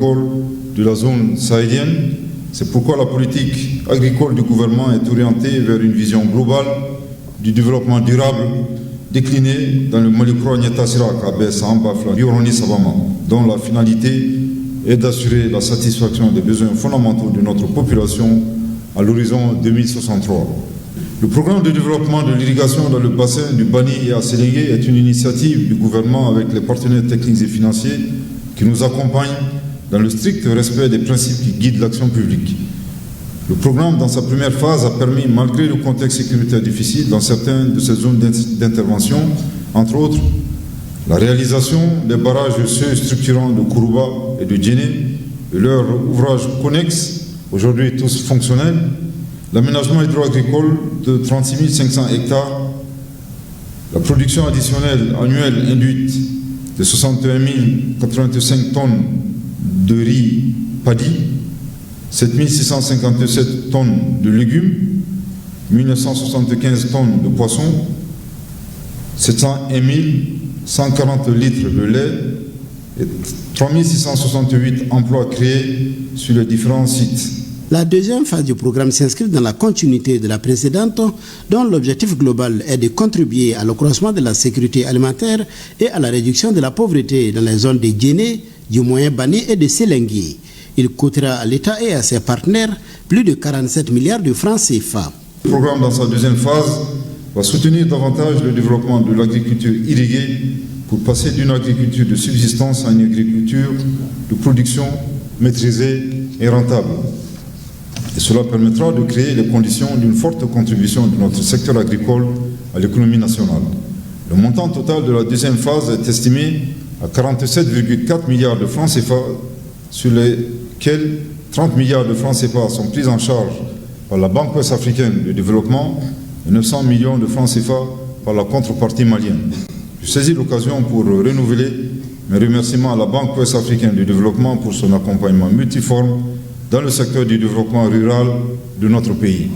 de la zone sahélienne. C'est pourquoi la politique agricole du gouvernement est orientée vers une vision globale du développement durable déclinée dans le Malikro Nyata Sirak Abes Ambafla Yoroni Sabama, dont la finalité est d'assurer la satisfaction des besoins fondamentaux de notre population à l'horizon 2063. Le programme de développement de l'irrigation dans le bassin du Bani et à Sélégué est une initiative du gouvernement avec les partenaires techniques et financiers qui nous accompagnent dans le strict respect des principes qui guident l'action publique. Le programme, dans sa première phase, a permis, malgré le contexte sécuritaire difficile dans certaines de ces zones d'intervention, entre autres, la réalisation des barrages structurants de Kourouba et de Djéné et leurs ouvrages connexes, aujourd'hui tous fonctionnels, l'aménagement hydro-agricole de 36 500 hectares, la production additionnelle annuelle induite de 61 085 tonnes de riz paddy, 7 657 tonnes de légumes, 1975 tonnes de poissons, 701 140 litres de lait et 3 668 emplois créés sur les différents sites. La deuxième phase du programme s'inscrit dans la continuité de la précédente, dont l'objectif global est de contribuer à l'accroissement de la sécurité alimentaire et à la réduction de la pauvreté dans les zones de Djéné, du Moyen Bani et de Sélégué. Il coûtera à l'État et à ses partenaires plus de 47 milliards de francs CFA. Le programme, dans sa deuxième phase, va soutenir davantage le développement de l'agriculture irriguée pour passer d'une agriculture de subsistance à une agriculture de production maîtrisée et rentable. Et cela permettra de créer les conditions d'une forte contribution de notre secteur agricole à l'économie nationale. Le montant total de la deuxième phase est estimé à 47,4 milliards de francs CFA, sur lesquels 30 milliards de francs CFA sont pris en charge par la Banque ouest-africaine de développement et 900 millions de francs CFA par la contrepartie malienne. Je saisis l'occasion pour renouveler mes remerciements à la Banque ouest-africaine de développement pour son accompagnement multiforme dans le secteur du développement rural de notre pays.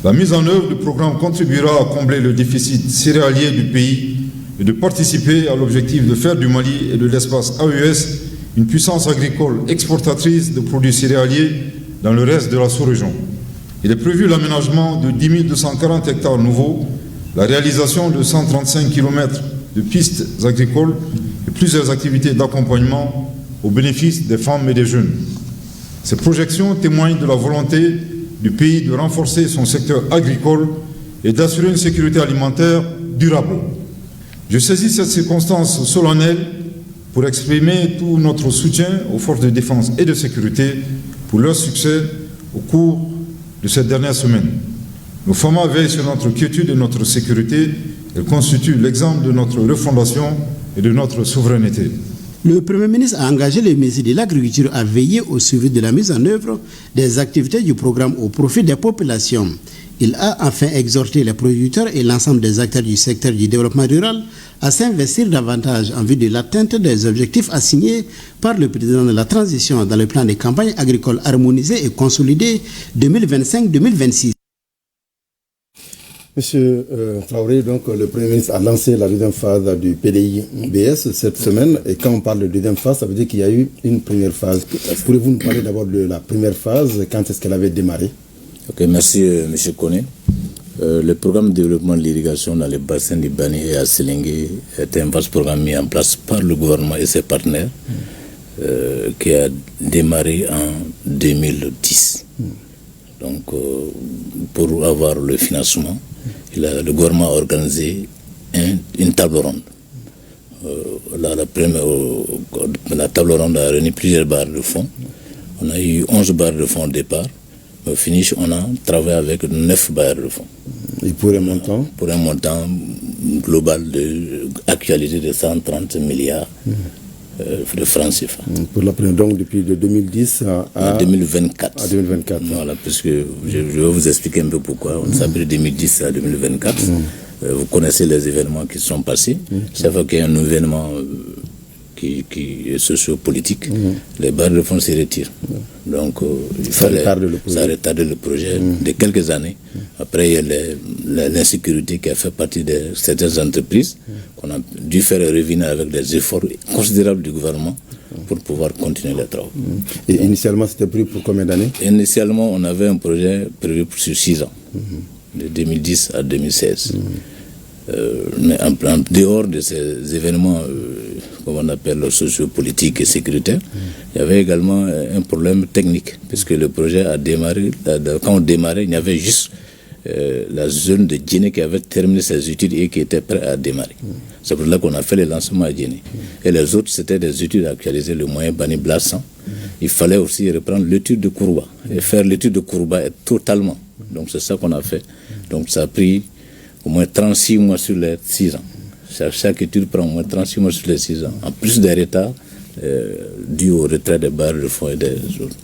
La mise en œuvre du programme contribuera à combler le déficit céréalier du pays et de participer à l'objectif de faire du Mali et de l'espace AES une puissance agricole exportatrice de produits céréaliers dans le reste de la sous-région. Il est prévu l'aménagement de 10 240 hectares nouveaux, la réalisation de 135 km de pistes agricoles et plusieurs activités d'accompagnement au bénéfice des femmes et des jeunes. Ces projections témoignent de la volonté du pays de renforcer son secteur agricole et d'assurer une sécurité alimentaire durable. Je saisis cette circonstance solennelle pour exprimer tout notre soutien aux forces de défense et de sécurité pour leur succès au cours de cette dernière semaine. Nos FAMA veillent sur notre quiétude et notre sécurité. Elles constituent l'exemple de notre refondation et de notre souveraineté. Le Premier ministre a engagé les ministres de l'Agriculture à veiller au suivi de la mise en œuvre des activités du programme au profit des populations. Il a enfin exhorté les producteurs et l'ensemble des acteurs du secteur du développement rural à s'investir davantage en vue de l'atteinte des objectifs assignés par le président de la transition dans le plan de campagne agricole harmonisé et consolidé 2025-2026. Monsieur Traoré, donc le Premier ministre a lancé la deuxième phase du PDI-BS cette semaine. Et quand on parle de deuxième phase, ça veut dire qu'il y a eu une première phase. Pourriez-vous nous parler d'abord de la première phase? Quand est-ce qu'elle avait démarré? Ok, merci Monsieur Koné. Le programme de développement de l'irrigation dans les bassins du Bani et à Sélégué est un vaste programme mis en place par le gouvernement et ses partenaires qui a démarré en 2010. Donc, pour avoir le financement, le gouvernement a organisé une table ronde. La table ronde a réuni plusieurs barres de fonds. On a eu 11 barres de fonds au départ. Au finish, on a travaillé avec 9 barres de fonds. Et pour un montant? Pour un montant global actualisé de 130 milliards de francs CFA. Pour la première, donc depuis de 2010 à 2024. À 2024. Voilà, parce que je vais vous expliquer un peu pourquoi. On s'appelle de 2010 à 2024. Vous connaissez les événements qui sont passés. Chaque fois qu'il y a un événement qui est socio-politique, les barres de fonds se retirent. Donc, ça retarde le projet de quelques années. Après, il y a l'insécurité qui a fait partie de certaines entreprises qu'on a dû faire revenir avec des efforts considérables du gouvernement pour pouvoir continuer les travaux. Et initialement, c'était prévu pour combien d'années? Initialement, on avait un projet prévu sur 6 ans, de 2010 à 2016. Mais en dehors de ces événements, comme on appelle sociopolitiques et sécuritaires, il y avait également un problème technique, puisque le projet a démarré, quand on démarrait, il y avait juste la zone de Djéné qui avait terminé ses études et qui était prêt à démarrer. C'est pour cela qu'on a fait le lancement à Djéné. Et les autres, c'était des études à actualiser, le moyen Bani Blassan. Il fallait aussi reprendre l'étude de Kourouba. Et faire l'étude de Kourouba totalement. Donc c'est ça qu'on a fait. Donc ça a pris au moins 36 mois sur les 6 ans. Chaque étude prend au moins 36 mois sur les 6 ans. En plus des retards dû au retrait des bailleurs de fonds et des autres.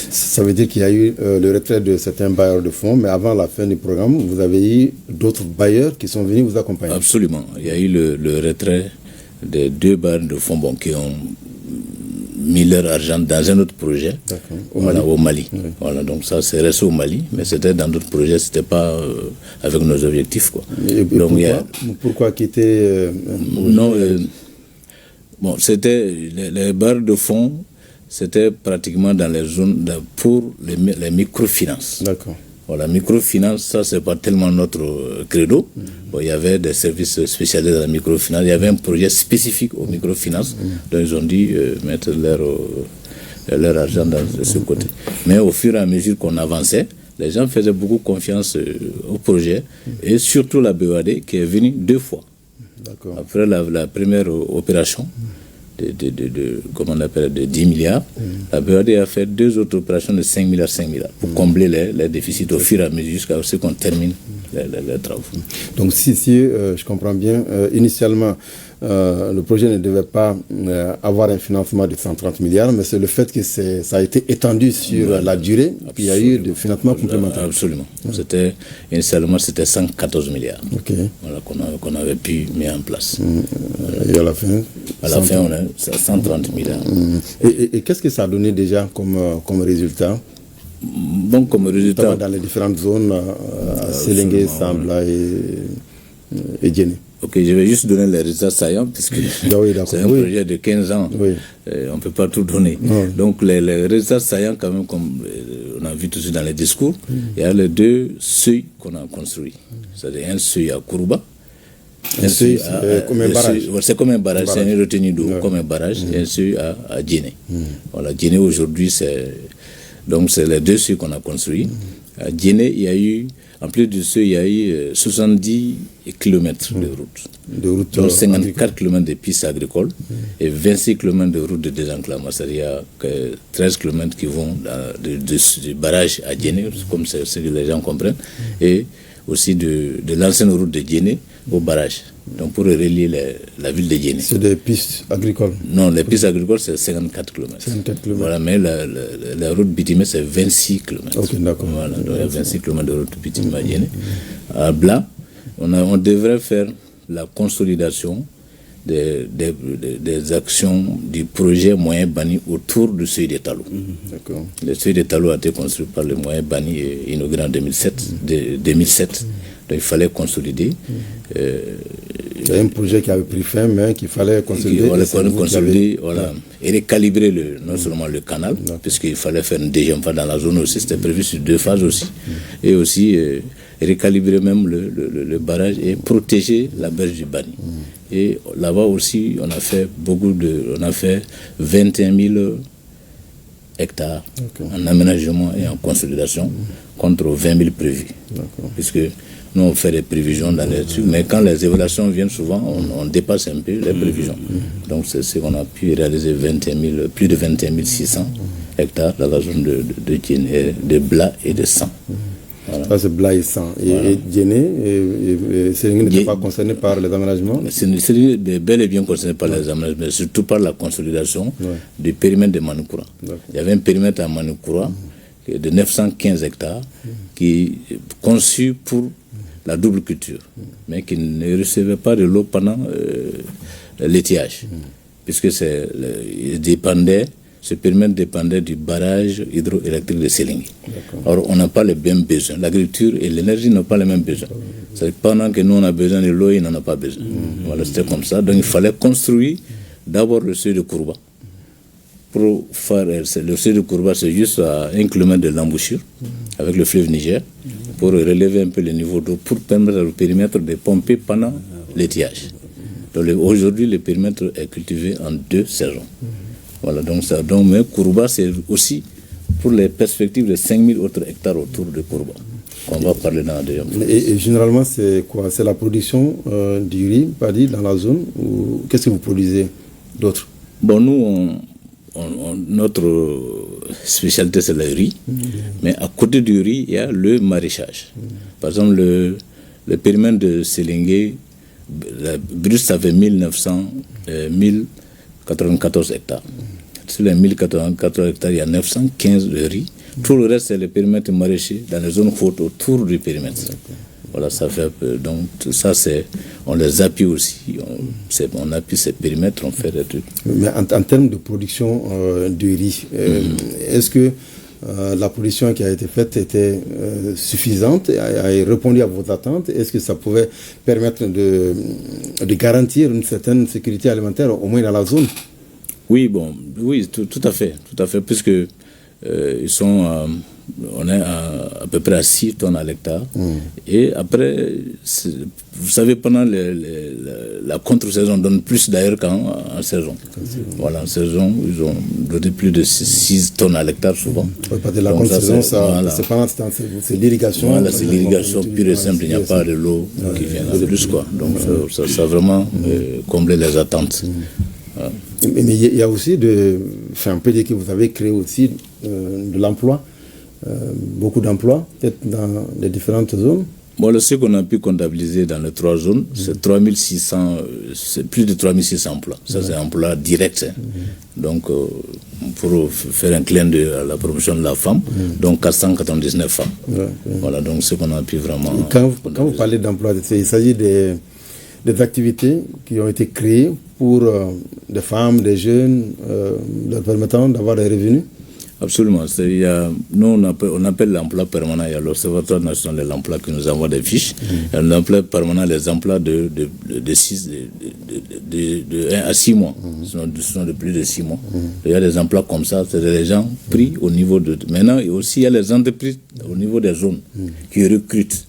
Ça veut dire qu'il y a eu le retrait de certains bailleurs de fonds, mais avant la fin du programme, vous avez eu d'autres bailleurs qui sont venus vous accompagner. Absolument. Il y a eu le retrait des 2 bailleurs de fonds qui ont mis leur argent dans un autre projet, au Mali. Oui. Voilà, donc ça c'est resté au Mali, mais c'était dans d'autres projets, c'était pas avec nos objectifs, quoi. Et donc, pourquoi quitter Non, bon, c'était les barres de fonds, c'était pratiquement dans les zones pour les microfinances. D'accord. Voilà, microfinance, ça c'est pas tellement notre credo. Bon, il y avait des services spécialisés dans la microfinance. Il y avait un projet spécifique aux microfinances, dont ils ont dû mettre leur argent de ce côté. Mais au fur et à mesure qu'on avançait, les gens faisaient beaucoup confiance au projet, et surtout la BOAD qui est venue 2 fois. Après la première opération comment on appelle, de 10 milliards, la BOAD a fait 2 autres opérations de 5 milliards pour combler les déficits au fur et à mesure jusqu'à ce qu'on termine les travaux. Donc si je comprends bien, initialement, le projet ne devait pas avoir un financement de 130 milliards, mais c'est le fait que ça a été étendu sur la durée qu'il y a eu de financement complémentaire. Absolument. Initialement, c'était 114 milliards voilà, qu'on avait pu mettre en place. Et à la fin on a 130 milliards. Et qu'est-ce que ça a donné déjà comme résultat? Bon, comme résultat, dans les différentes zones, Sélingué, Sambla et Djéné. Ok, je vais juste donner les résultats saillants, puisque c'est un projet de 15 ans. On ne peut pas tout donner. Donc, les résultats saillants, quand même, comme on a vu tout de suite dans les discours, il y a les 2 seuils qu'on a construits. C'est-à-dire un seuil à Kourouba. C'est comme un barrage. C'est comme un barrage, c'est une retenue d'eau, comme un barrage, et un seuil à Djéné. Voilà, Djéné aujourd'hui, c'est les 2 seuils qu'on a construits. À Djéné, il y a eu, en plus de ce, il y a eu 70 km de route. Donc 54 km de pistes agricoles et 26 km de route de désenclavement. C'est-à-dire qu'il y a 13 km qui vont du barrage à Djéné, comme c'est ce que les gens comprennent, et aussi de l'ancienne route de Djéné au barrage. Donc pour relier la ville de Djéné. C'est des pistes agricoles? Non, les pistes agricoles c'est 54 km. 54 km. Voilà, mais la route bitumée c'est 26 km. Ok, d'accord. Voilà, donc il y a 26 km de route bitumée à Djéné. À Bla, on devrait faire la consolidation des actions du projet moyen Bani autour du seuil des Talou. D'accord. Le seuil des Talou a été construit par le moyen Bani et inauguré en 2007. Donc il fallait consolider. Il y a un projet qui avait pris fin, mais qu'il fallait consolider. Et recalibrer non seulement le canal, puisqu'il fallait faire une deuxième phase dans la zone aussi, c'était prévu sur 2 phases aussi. Et aussi recalibrer même le barrage et protéger la berge du Bani. Et là-bas aussi, on a fait 21 000 hectares en aménagement et en consolidation contre 20 000 prévus. Puisque nous, on fait des prévisions dans les trucs, mais quand les évaluations viennent souvent, on dépasse un peu les prévisions. Donc, c'est ce qu'on a pu réaliser plus de 21 600 hectares dans la zone de Djéné, de Bla et de San. Voilà. Ça, c'est Bla et San. Et Djéné, Sélingué n'était pas concerné par les aménagements? Sélingué est bel et bien concerné par les aménagements, mais surtout par la consolidation du périmètre de Manoukoura. Il y avait un périmètre à Manoukoura de 915 hectares qui est conçu pour la double culture, mais qui ne recevait pas de l'eau pendant l'étiage, puisque ce périmètre dépendait du barrage hydroélectrique de Sélingué. Or, on n'a pas les mêmes besoins. L'agriculture et l'énergie n'ont pas les mêmes besoins. C'est pendant que nous, on a besoin de l'eau, ils n'en ont pas besoin. Voilà, c'était comme ça. Donc, il fallait construire d'abord le seuil de Kourouba, pour faire le seuil de Kourba, c'est juste à 1 km de l'embouchure avec le fleuve Niger pour relever un peu le niveau d'eau pour permettre au périmètre de pomper pendant l'étiage. Aujourd'hui, le périmètre est cultivé en 2 saisons. Voilà, mais Kourba, c'est aussi pour les perspectives de 5000 autres hectares autour de Kourba. On va parler dans la deuxième phase. Et généralement, c'est quoi? C'est la production du riz, paddy, dans la zone, ou qu'est-ce que vous produisez d'autre? Bon, nous, notre spécialité, c'est le riz. Mais à côté du riz, il y a le maraîchage. Par exemple, le périmètre de Sélingué, la brut, ça fait 1094 hectares. Sur les 1094 hectares, il y a 915 de riz. Tout le reste, c'est le périmètre maraîcher dans les zones hautes autour du périmètre. Voilà, ça fait un peu. Donc, ça, on les appuie aussi. On appuie ces périmètres, on fait des trucs. Mais en termes de production du riz, est-ce que la production qui a été faite était suffisante, a répondu à vos attentes? Est-ce que ça pouvait permettre de garantir une certaine sécurité alimentaire, au moins dans la zone? Oui, tout à fait, puisque on est à peu près à 6 tonnes à l'hectare. Et après, vous savez, pendant la contre-saison, on donne plus d'ailleurs qu'en saison. Voilà, en saison, ils ont donné plus de 6 tonnes à l'hectare souvent. Parce que la contre-saison, c'est l'irrigation. Voilà, c'est l'irrigation pure et simple, il n'y a pas de l'eau qui vient en plus, quoi. Donc ça a vraiment comblé les attentes. Mais il y a aussi un PD que vous avez créé aussi de l'emploi, beaucoup d'emplois, peut-être dans les différentes zones. Bon, ce qu'on a pu comptabiliser dans les 3 zones, c'est 3600, c'est plus de 3600 emplois. Ça, c'est un emploi direct. Donc, pour faire un clin d'œil à la promotion de la femme, donc 499 femmes. Voilà, donc ce qu'on a pu vraiment... Quand vous parlez d'emploi, il s'agit des activités qui ont été créées pour des femmes, des jeunes, leur permettant d'avoir des revenus? Absolument. Nous, on appelle l'emploi permanent. Il y a l'Observatoire national de l'emploi qui nous envoie des fiches. Il y a l'emploi permanent, les emplois de 1 à 6 mois. Ce sont de plus de 6 mois. Il y a des emplois comme ça, c'est des gens pris au niveau de... Maintenant, aussi, il y a les entreprises au niveau des zones qui recrutent.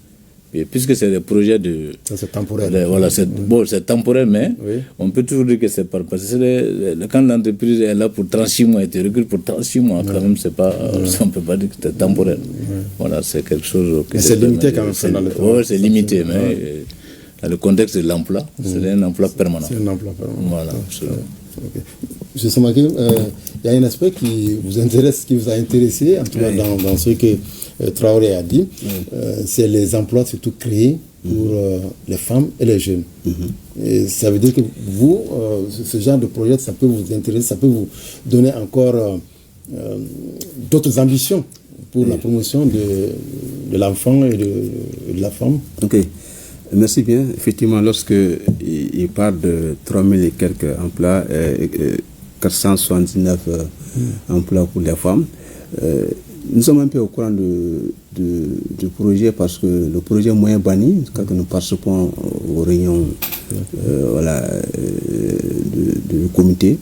Et puisque c'est des projets de... Ça, c'est temporaire. Voilà, c'est temporaire, mais on peut toujours dire que c'est pas... Parce que quand l'entreprise est là pour 36 mois et te recrute pour 36 mois, quand même, c'est pas... On ne peut pas dire que c'est temporaire. Voilà, c'est quelque chose... Mais c'est limité quand même. Oui, c'est limité, mais dans le contexte de l'emploi, c'est un emploi permanent. C'est un emploi permanent. Voilà, absolument. M. Somaké, il y a un aspect qui vous intéresse, qui vous a intéressé, en tout cas dans ce que Traoré a dit, c'est les emplois surtout créés pour les femmes et les jeunes. Et ça veut dire que vous, ce genre de projet, ça peut vous intéresser, ça peut vous donner encore d'autres ambitions pour la promotion de l'enfant et de la femme. Ok. Merci bien. Effectivement, lorsque il parle de 3000 et quelques emplois, 479 emplois pour les femmes, nous sommes un peu au courant du projet parce que le projet moyen banni, quand nous participons aux réunions du comité,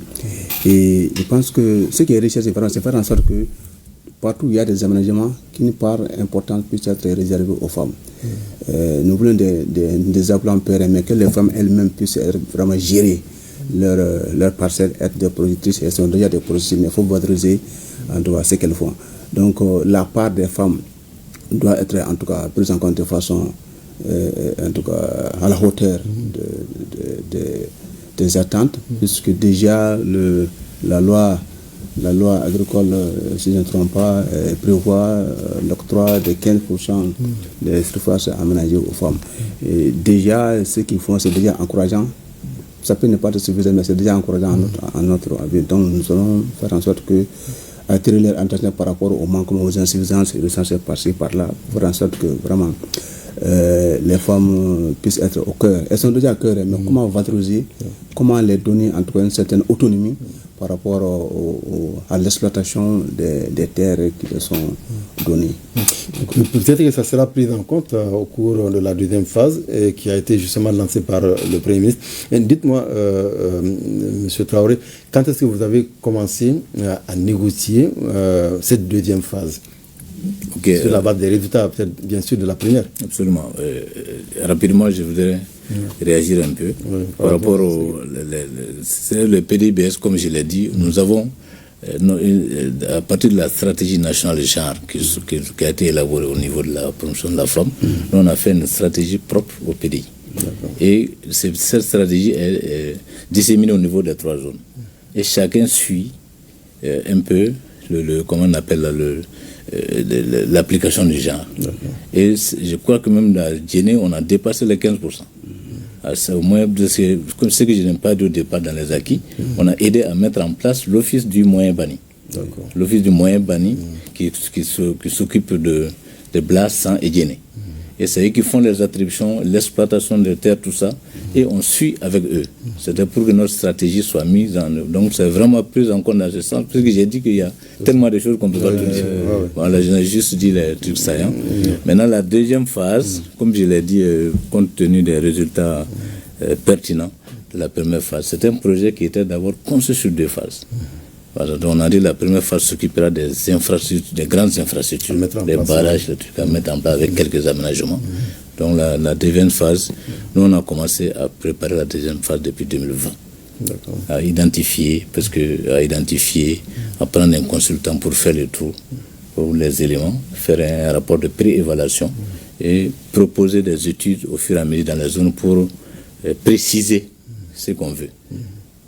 et je pense que ce qui est recherché, c'est faire en sorte que partout où il y a des aménagements, qu'une part importante puisse être réservée aux femmes. Nous voulons des emplois pérennes, mais que les femmes elles-mêmes puissent vraiment gérer leur parcelle, être des productrices, elles sont déjà des productrices, mais il faut valoriser en tout cas ce qu'elles font. Donc la part des femmes doit être en tout cas prise en compte de façon en tout cas à la hauteur des attentes, puisque déjà la loi agricole, si je ne me trompe pas, prévoit l'octroi de 15% des surfaces aménagées aux femmes. Et déjà, ce qu'ils font, c'est déjà encourageant. Ça peut ne pas être suffisant, mais c'est déjà encourageant à notre avis. Donc, nous allons faire en sorte que attirer leur attention par rapport au manquement, aux insuffisances et l'essentiel par-ci, par-là, pour faire en sorte que vraiment les femmes puissent être au cœur. Elles sont déjà au cœur, mais comment valoriser, comment les donner en tout cas une certaine autonomie par rapport à l'exploitation des terres qui sont donné. Peut-être que ça sera pris en compte au cours de la deuxième phase qui a été justement lancée par le Premier ministre. Et dites-moi, M. Traoré, quand est-ce que vous avez commencé à négocier cette deuxième phase? Sur la base des résultats, peut-être bien sûr, de la première. Absolument. Rapidement, je voudrais réagir un peu par rapport le PDIBS, comme je l'ai dit. Nous avons, à partir de la stratégie nationale de genre qui a été élaborée au niveau de la promotion de la femme, nous on a fait une stratégie propre au PDI. Et cette stratégie est disséminée au niveau des 3 zones. Et chacun suit un peu comment on appelle l'application du genre. Et je crois que même dans Djéné, on a dépassé les 15%. Au moins, comme ce que je n'aime pas dire au départ dans les acquis, on a aidé à mettre en place l'office du moyen banni. L'office du moyen banni qui s'occupe de Blas, San et Djéné. Et c'est eux qui font les attributions, l'exploitation des terres, tout ça, et on suit avec eux. C'était pour que notre stratégie soit mise en œuvre. Donc c'est vraiment pris en compte dans ce sens, parce que j'ai dit qu'il y a tellement de choses qu'on ne peut pas tout dire. Voilà, je n'ai juste dit les trucs saillants. Maintenant, la deuxième phase, comme je l'ai dit, compte tenu des résultats pertinents de la première phase, c'est un projet qui était d'abord conçu sur 2 phases. Donc on a dit que la première phase s'occupera des infrastructures, des grandes infrastructures, des barrages, les trucs à mettre en place avec quelques aménagements. Donc la deuxième phase, nous on a commencé à préparer la deuxième phase depuis 2020. À identifier, à prendre un consultant pour faire le tour, pour les éléments, faire un rapport de pré-évaluation et proposer des études au fur et à mesure dans la zone pour préciser ce qu'on veut.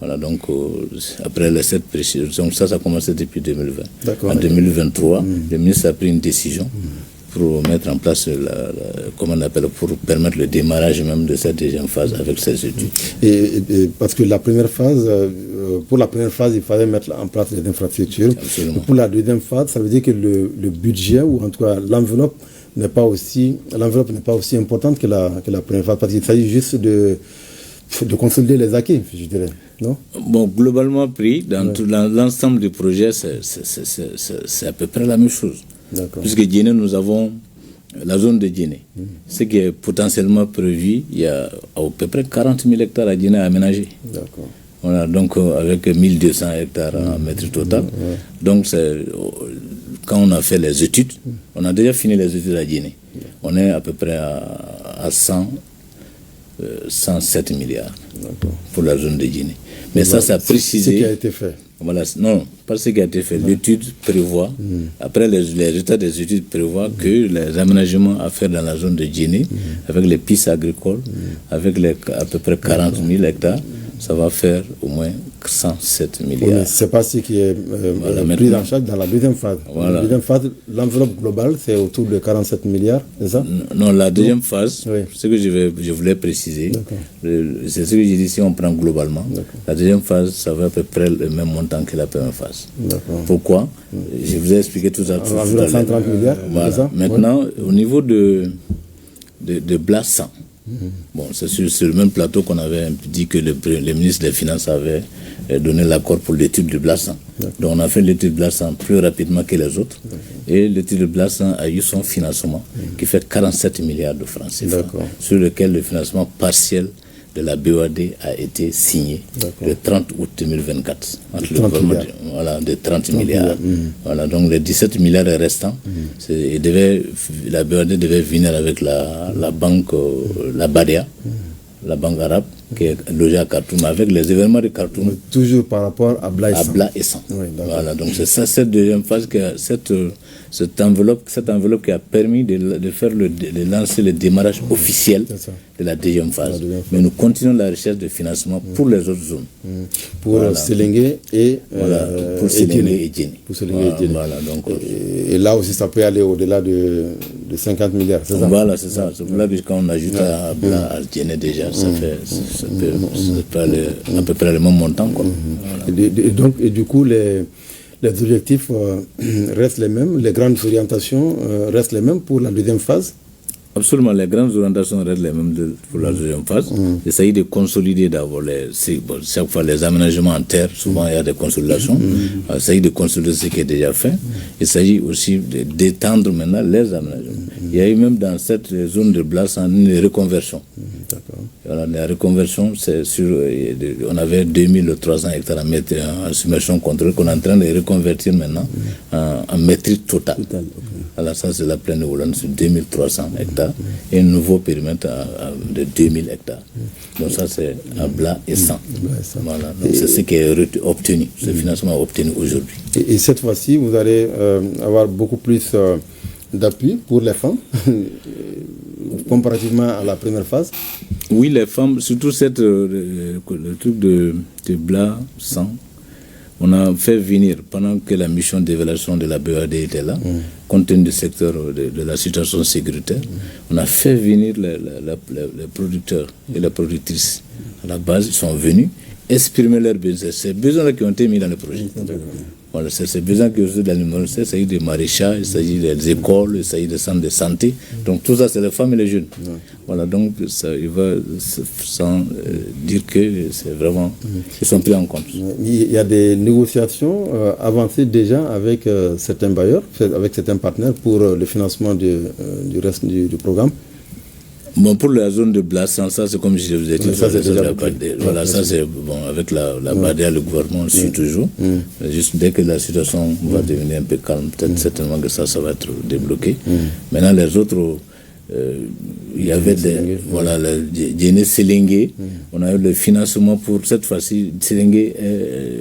Voilà, donc après les 7 précisions, ça a commencé depuis 2020. En 2023, le ministre a pris une décision pour mettre en place, comment on appelle, pour permettre le démarrage même de cette deuxième phase avec ces études. Et parce que la première phase, pour la première phase, il fallait mettre en place les infrastructures. Absolument. Pour la deuxième phase, ça veut dire que le budget, ou en tout cas l'enveloppe, n'est pas aussi importante que la première phase, parce qu'il s'agit juste de consolider les acquis, je dirais, non? Bon, globalement pris, dans l'ensemble du projet, c'est à peu près la même chose. Puisque Djéné, nous avons la zone de Djéné. Ce qui est potentiellement prévu, il y a à peu près 40 000 hectares à Djéné à aménager. Voilà, donc avec 1200 hectares en mètre total. Donc quand on a fait les études, on a déjà fini les études à Djéné. On est à peu près à 107 milliards pour la zone de Djéné. Mais ça a précisé. Ce qui a été fait. Voilà, non, pas ce qui a été fait. L'étude prévoit, après les résultats des études prévoient que les aménagements à faire dans la zone de Djéné, avec les pistes agricoles, avec à peu près 40 000 hectares, ça va faire au moins 107 milliards. Ce n'est pas ce qui est pris en charge dans la deuxième phase. Voilà. La deuxième phase, l'enveloppe globale, c'est autour de 47 milliards, c'est ça? Non, la deuxième phase, ce que je voulais préciser, c'est ce que j'ai dit, si on prend globalement, la deuxième phase, ça va à peu près le même montant que la première phase. Pourquoi? Je vous ai expliqué tout ça. 130 milliards, voilà. C'est ça? Maintenant, au niveau de Blas-San, bon, c'est sur le même plateau qu'on avait dit que le ministre des Finances avait donné l'accord pour l'étude de Blas-San. Donc on a fait l'étude de Blas-San plus rapidement que les autres. Et l'étude de Blas-San a eu son financement qui fait 47 milliards de francs CFA, sur lequel le financement partiel de la BOAD a été signé le 30 août 2024. Entre le gouvernement de 30 milliards. Voilà, donc les 17 milliards restants, la BOAD devait venir avec la banque, la BADEA, la banque arabe, qui est logée à Khartoum, avec les événements de Khartoum. Toujours par rapport à Blas et San. Voilà, donc c'est ça, cette deuxième phase, cette enveloppe qui a permis de lancer le démarrage officiel de la deuxième phase. Mais nous continuons la recherche de financement pour les autres zones. Pour Sélingué et Djéné. Et là aussi, ça peut aller au-delà de 50 milliards, c'est ça? Voilà, c'est ça. C'est pour là que quand on ajoute à Djéné déjà, ça peut aller à peu près le même montant. Quoi. Et du coup, les objectifs restent les mêmes, les grandes orientations restent les mêmes pour la deuxième phase? Absolument, les grandes orientations restent les mêmes pour la deuxième phase. Il s'agit de consolider d'abord chaque fois les aménagements en terre, souvent il y a des consolidations. Il s'agit de consolider ce qui est déjà fait. Il s'agit aussi d'étendre maintenant les aménagements. Il y a eu même dans cette zone de Blasse une reconversion. Voilà, la reconversion, c'est sur, on avait 2300 hectares à mettre en submersion contrôlée qu'on est en train de reconvertir maintenant en maîtrise totale. Alors ça, c'est la plaine de Hollande sur 2300 hectares et un nouveau périmètre de 2000 hectares. Donc ça, c'est à Blas et 100. Voilà. Donc c'est ce qui est obtenu, ce financement obtenu aujourd'hui. Et cette fois-ci, vous allez avoir beaucoup plus d'appui pour les femmes comparativement à la première phase. Oui, les femmes, surtout le truc de Blas 100. On a fait venir, pendant que la mission d'évaluation de la BEAD était là, compte tenu du secteur de la situation sécuritaire, on a fait venir les producteurs et les productrices. À la base, ils sont venus exprimer leurs besoins. Ces besoins-là qui ont été mis dans le projet. Voilà, c'est ces besoins qui ont été dans le projet. Il s'agit des maraîchages, il s'agit des écoles, il s'agit des centres de santé. Donc tout ça, c'est les femmes et les jeunes. Voilà, donc ça, il va sans dire que c'est vraiment... Ils sont pris en compte. Il y a des négociations avancées déjà avec certains bailleurs, avec certains partenaires pour le financement du reste du programme. Bon, pour la zone de Blas, ça c'est comme je vous ai dit, ça c'est déjà voilà, ça c'est bon, avec la BADEA, le gouvernement suit toujours. Juste dès que la situation va devenir un peu calme, peut-être certainement que ça va être débloqué. Maintenant, les autres, il y avait voilà, le Djéné Sélingué, on a eu le financement pour cette fois-ci, Sélingué,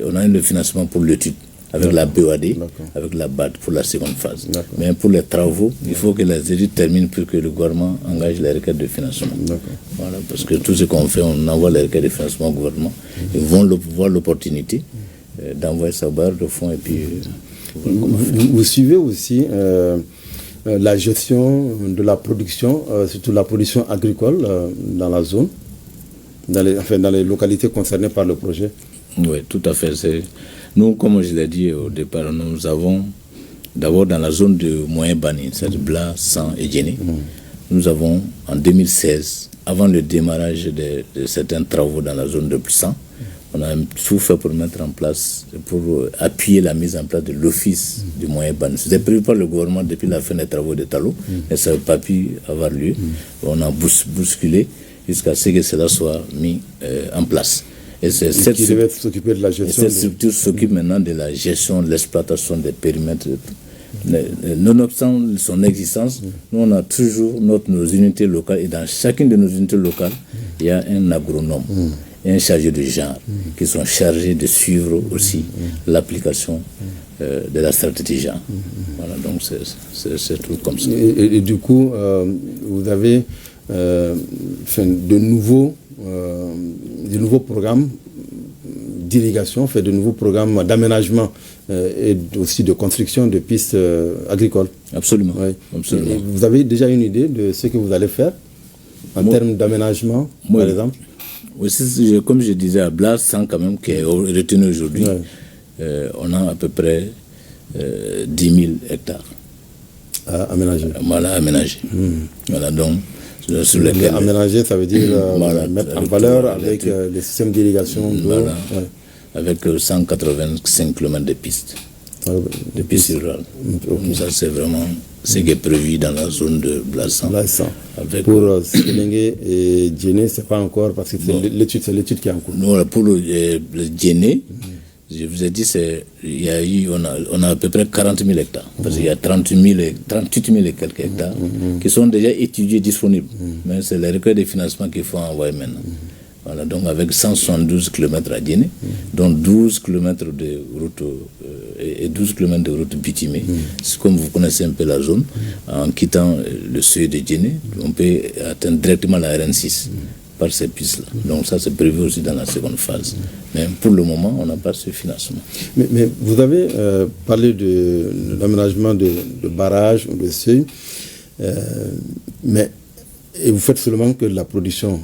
on a eu le financement pour l'étude. Avec la BEAD, avec la BAD pour la seconde phase. Mais pour les travaux, il faut que les études terminent pour que le gouvernement engage les requêtes de financement. Voilà, parce que tout ce qu'on fait, on envoie les requêtes de financement au gouvernement. Ils vont voir l'opportunité d'envoyer ça au bailleur de fonds et puis... Vous suivez aussi la gestion de la production, surtout la production agricole dans la zone, dans les localités concernées par le projet? Oui, tout à fait. Nous, comme je l'ai dit au départ, nous avons d'abord dans la zone de Moyen-Bani, c'est Blas, 100 et Djéné, nous avons en 2016, avant le démarrage de certains travaux dans la zone de 100, on a tout fait pour mettre en place, pour appuyer la mise en place de l'office du Moyen-Bani. C'était prévu par le gouvernement depuis la fin des travaux de Talo, mais ça n'a pas pu avoir lieu. On a bousculé jusqu'à ce que cela soit mis en place. Et c'est cette structure s'occupe maintenant de la gestion, de l'exploitation des périmètres. Nonobstant son existence, nous on a toujours nos unités locales et dans chacune de nos unités locales, il y a un agronome et un chargé de genre qui sont chargés de suivre aussi l'application de la stratégie genre. Voilà, donc c'est tout comme ça. Et du coup, vous avez de nouveaux programmes d'irrigation, de nouveaux programmes d'aménagement et aussi de construction de pistes agricoles. Absolument. Oui. Absolument. Et vous avez déjà une idée de ce que vous allez faire en termes d'aménagement, par exemple? Oui, comme je disais, à Blas, 100 quand même, qui est retenu aujourd'hui, on a à peu près 10 000 hectares. À aménager. Voilà, aménager. Voilà, donc... Aménager, ça veut dire mettre en valeur avec les systèmes d'irrigation. Voilà. Avec 185 km de pistes. De pistes rurales. Ça, c'est vraiment ce qui est prévu dans la zone de Blas. Pour Sélingué et Djéné, c'est pas encore, parce que c'est l'étude qui est en cours. Non, pour le Djéné, je vous ai dit, on a à peu près 40 000 hectares. Parce qu'il y a 38 000 et quelques hectares qui sont déjà étudiés, disponibles. Mais c'est les requêtes de financement qu'il faut envoyer maintenant. Voilà, donc avec 172 km à Djéné, dont 12 km de route et 12 km de route bitumée. Comme vous connaissez un peu la zone, en quittant le seuil de Djéné, on peut atteindre directement la RN6. Par ces pistes-là. Donc ça, c'est prévu aussi dans la seconde phase. Mais pour le moment, on n'a pas ce financement. Mais vous avez parlé de l'aménagement de barrages ou de seuils, et vous faites seulement que de la production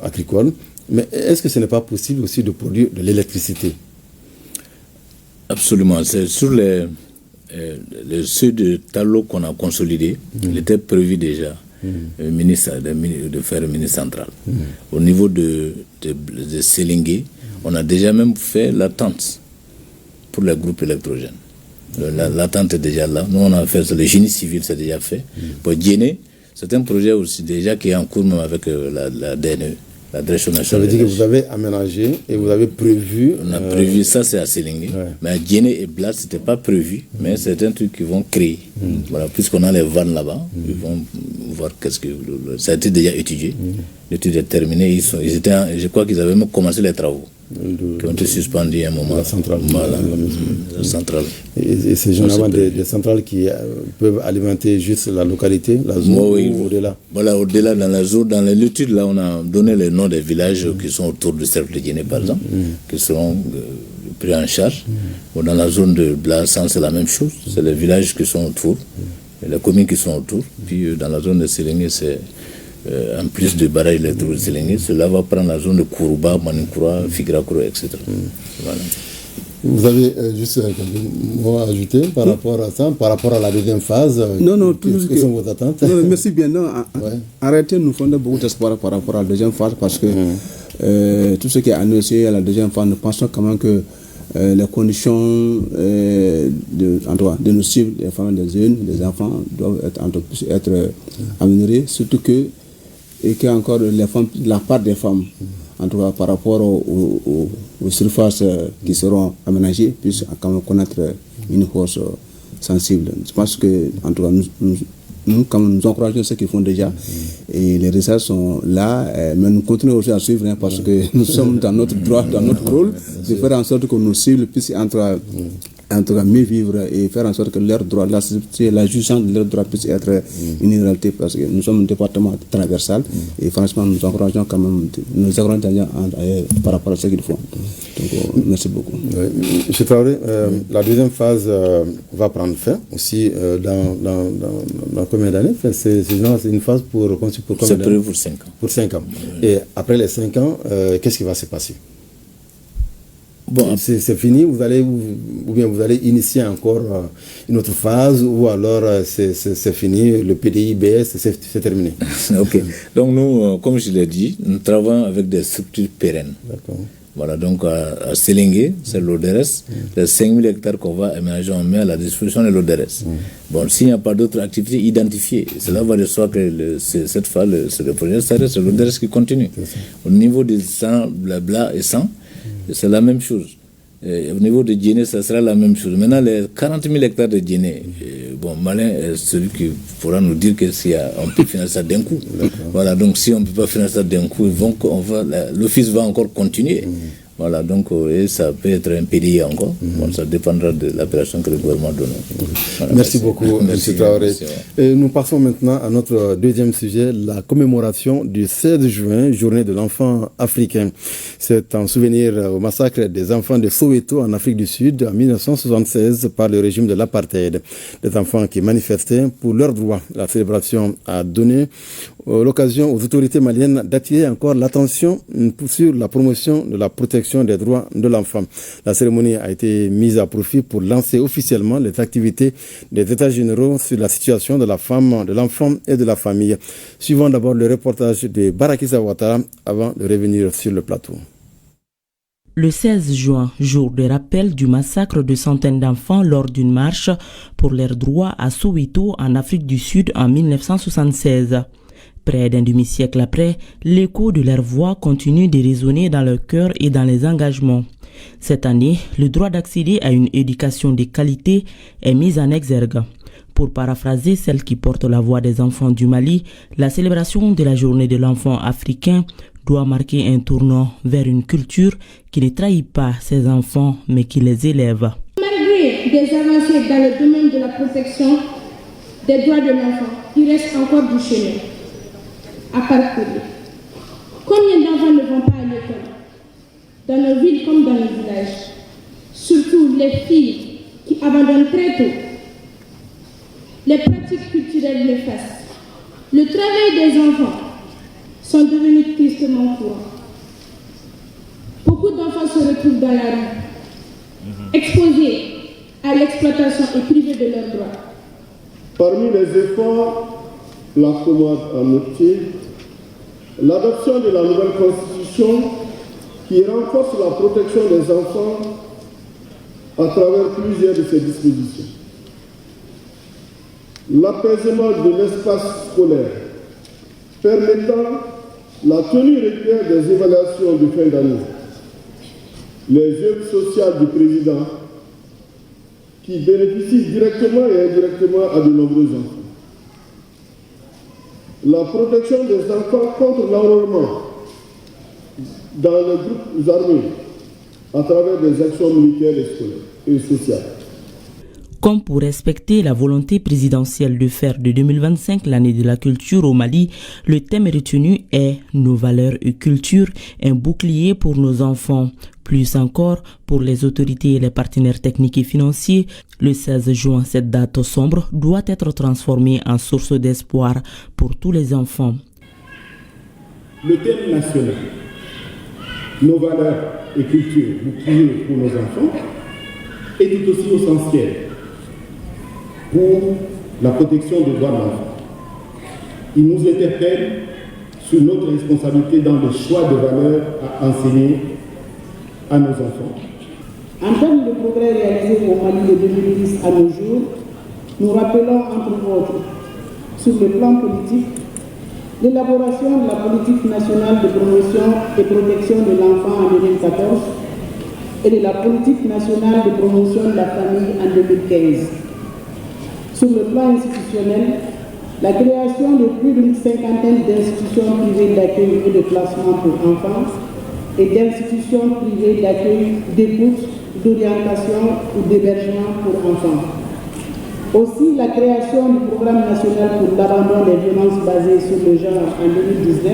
agricole. Mais est-ce que ce n'est pas possible aussi de produire de l'électricité? Absolument. C'est sur le seuil de Talo qu'on a consolidé. Il était prévu déjà de faire mini centrale. Au niveau de Sélingué, on a déjà même fait l'attente pour les groupes électrogènes. L'attente est déjà là. Nous, on a fait le génie civil, c'est déjà fait. Pour Djéné, c'est un projet aussi déjà qui est en cours même avec la DNE, la Direction nationale. Ça veut dire que vous avez aménagé et vous avez prévu. On a prévu, ça c'est à Sélingué. Mais à Djéné et Blas, ce n'était pas prévu, mais c'est un truc qu'ils vont créer. Voilà, puisqu'on a les vannes là-bas, ils vont voir qu'est-ce que. Ça a été déjà étudié. L'étude est terminée. Je crois qu'ils avaient même commencé les travaux. Qui ont été suspendus à un moment. La centrale. La centrale. Et c'est généralement des centrales qui peuvent alimenter juste la localité, la zone ou au-delà. Voilà, au-delà, dans la zone, dans l'étude, là, on a donné les noms des villages qui sont autour du cercle de Djéné, par exemple, qui seront pris en charge. Bon, dans la zone de Blassan, c'est la même chose. C'est les villages qui sont autour, les communes qui sont autour. Puis dans la zone de Sélingué, c'est en plus de barrage électrique de Sélingué, cela va prendre la zone de Kourouba, Maninkoura, Figrakoura, etc. Voilà. Vous avez juste quelques mots à ajouter par rapport à ça, par rapport à la deuxième phase. Non, quelles sont vos attentes? Non, merci bien. Non, arrêtez, nous fondons beaucoup d'espoir par rapport à la deuxième phase parce que tout ce qui est annoncé à la deuxième phase, nous pensons quand même que les conditions de nos cibles, les femmes, des jeunes, des enfants, doivent être améliorées, surtout que encore les femmes, la part des femmes, en tout cas par rapport aux surfaces qui seront aménagées, puissent quand même connaître une force sensible. Je pense que, en tout cas, nous encourageons ceux qui font déjà, et les résultats sont là, mais nous continuons aussi à suivre parce que nous sommes dans notre droit, dans notre rôle, de faire en sorte que nos cibles puissent en tout cas mieux vivre et faire en sorte que leurs droits, la jouissance de leurs droits puisse être une réalité parce que nous sommes un département transversal et franchement nous encourageons quand même, nous encourageons par rapport à ce qu'ils font. Donc merci beaucoup. Monsieur Traoré, la deuxième phase va prendre fin aussi dans combien d'années? C'est une phase pour combien d'années? C'est prévu pour 5 ans. Pour 5 ans. Et après les 5 ans, qu'est-ce qui va se passer? Bon, c'est fini, ou bien vous allez initier encore une autre phase, ou alors c'est fini, le PDI-BS, c'est terminé. Ok. Donc nous, comme je l'ai dit, nous travaillons avec des structures pérennes. D'accord. Voilà, donc à Sélingué, c'est l'ODRS. Les 5000 hectares qu'on va aménager, on met à la disposition de l'ODRS. Bon, s'il n'y a pas d'autres activités identifiées, cela va de soi que cette fois, le projet, c'est l'ODRS qui continue. Au niveau des 100, blabla et 100, c'est la même chose. Au niveau de Djéné, ça sera la même chose. Maintenant, les 40 000 hectares de Djéné, bon, Malin est celui qui pourra nous dire que si on peut financer ça d'un coup. Voilà, donc si on ne peut pas financer ça d'un coup, l'office va encore continuer. Voilà, donc et ça peut être un PDI encore. Bon, ça dépendra de l'appellation que le gouvernement donne. Voilà, merci beaucoup, M. Traoré. Nous passons maintenant à notre deuxième sujet, la commémoration du 16 juin, journée de l'enfant africain. C'est en souvenir au massacre des enfants de Soweto en Afrique du Sud en 1976 par le régime de l'apartheid. Des enfants qui manifestaient pour leurs droits. La célébration a donné l'occasion aux autorités maliennes d'attirer encore l'attention sur la promotion de la protection des droits de l'enfant. La cérémonie a été mise à profit pour lancer officiellement les activités des États généraux sur la situation de la femme, de l'enfant et de la famille. Suivons d'abord le reportage de Barakisa Ouattara avant de revenir sur le plateau. Le 16 juin, jour de rappel du massacre de centaines d'enfants lors d'une marche pour leurs droits à Soweto en Afrique du Sud en 1976. Près d'un demi-siècle après, l'écho de leur voix continue de résonner dans leur cœur et dans les engagements. Cette année, le droit d'accéder à une éducation de qualité est mis en exergue. Pour paraphraser celle qui porte la voix des enfants du Mali, la célébration de la journée de l'enfant africain doit marquer un tournant vers une culture qui ne trahit pas ses enfants mais qui les élève. Malgré des avancées dans le domaine de la protection des droits de l'enfant, il reste encore du chemin à parcourir. Combien d'enfants ne vont pas à l'école, dans nos villes comme dans nos villages? Surtout les filles qui abandonnent très tôt. Les pratiques culturelles néfastes, le travail des enfants sont devenus tristement courants. Beaucoup d'enfants se retrouvent dans la rue, exposés à l'exploitation et privés de leurs droits. Parmi les efforts commode en métier, l'adoption de la nouvelle constitution qui renforce la protection des enfants à travers plusieurs de ces dispositions. L'apaisement de l'espace scolaire permettant la tenue régulière des évaluations de fin d'année, les œuvres sociales du président qui bénéficient directement et indirectement à de nombreux enfants. La protection des enfants contre l'enrôlement dans les groupes armés à travers des actions militaires et scolaires et sociales. Comme pour respecter la volonté présidentielle de faire de 2025 l'année de la culture au Mali, le thème retenu est « Nos valeurs et culture, un bouclier pour nos enfants ». Plus encore, pour les autorités et les partenaires techniques et financiers, le 16 juin, cette date sombre doit être transformée en source d'espoir pour tous les enfants. Le thème national, nos valeurs et culture, bouclier pour nos enfants, est tout aussi essentiel pour la protection des droits de l'enfant. Il nous interpelle sur notre responsabilité dans le choix de valeurs à enseigner à nos enfants. En termes de progrès réalisés au Mali de 2010 à nos jours, nous rappelons entre autres, sur le plan politique, l'élaboration de la politique nationale de promotion et protection de l'enfant en 2014 et de la politique nationale de promotion de la famille en 2015. Sur le plan institutionnel, la création de plus d'une cinquantaine d'institutions privées d'accueil et de placement pour enfants et d'institutions privées d'accueil, d'écoute, d'orientation ou d'hébergement pour enfants. Aussi, la création du programme national pour l'abandon des violences basées sur le genre en 2019.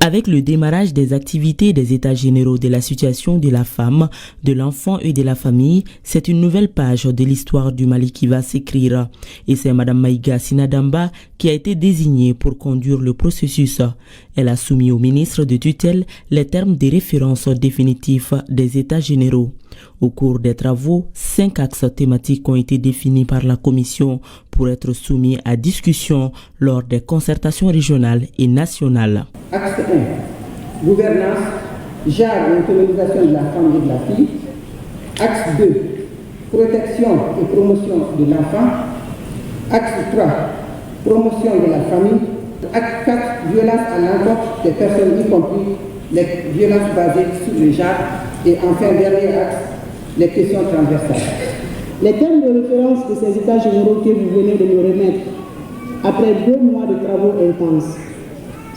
Avec le démarrage des activités des États généraux de la situation de la femme, de l'enfant et de la famille, c'est une nouvelle page de l'histoire du Mali qui va s'écrire. Et c'est Mme Maïga Sinadamba qui a été désignée pour conduire le processus. Elle a soumis au ministre de tutelle les termes des références définitifs des États généraux. Au cours des travaux, 5 axes thématiques ont été définis par la Commission pour être soumis à discussion lors des concertations régionales et nationales. Axe 1. Gouvernance, genre et autonomisation de la femme et de la fille. Axe 2. Protection et promotion de l'enfant. Axe 3. Promotion de la famille. Axe 4. Violence à l'encontre des personnes, y compris les violences basées sur le genre. Et enfin, dernier axe, les questions transversales. Les termes de référence de ces états généraux que vous venez de nous remettre, après 2 mois de travaux intenses,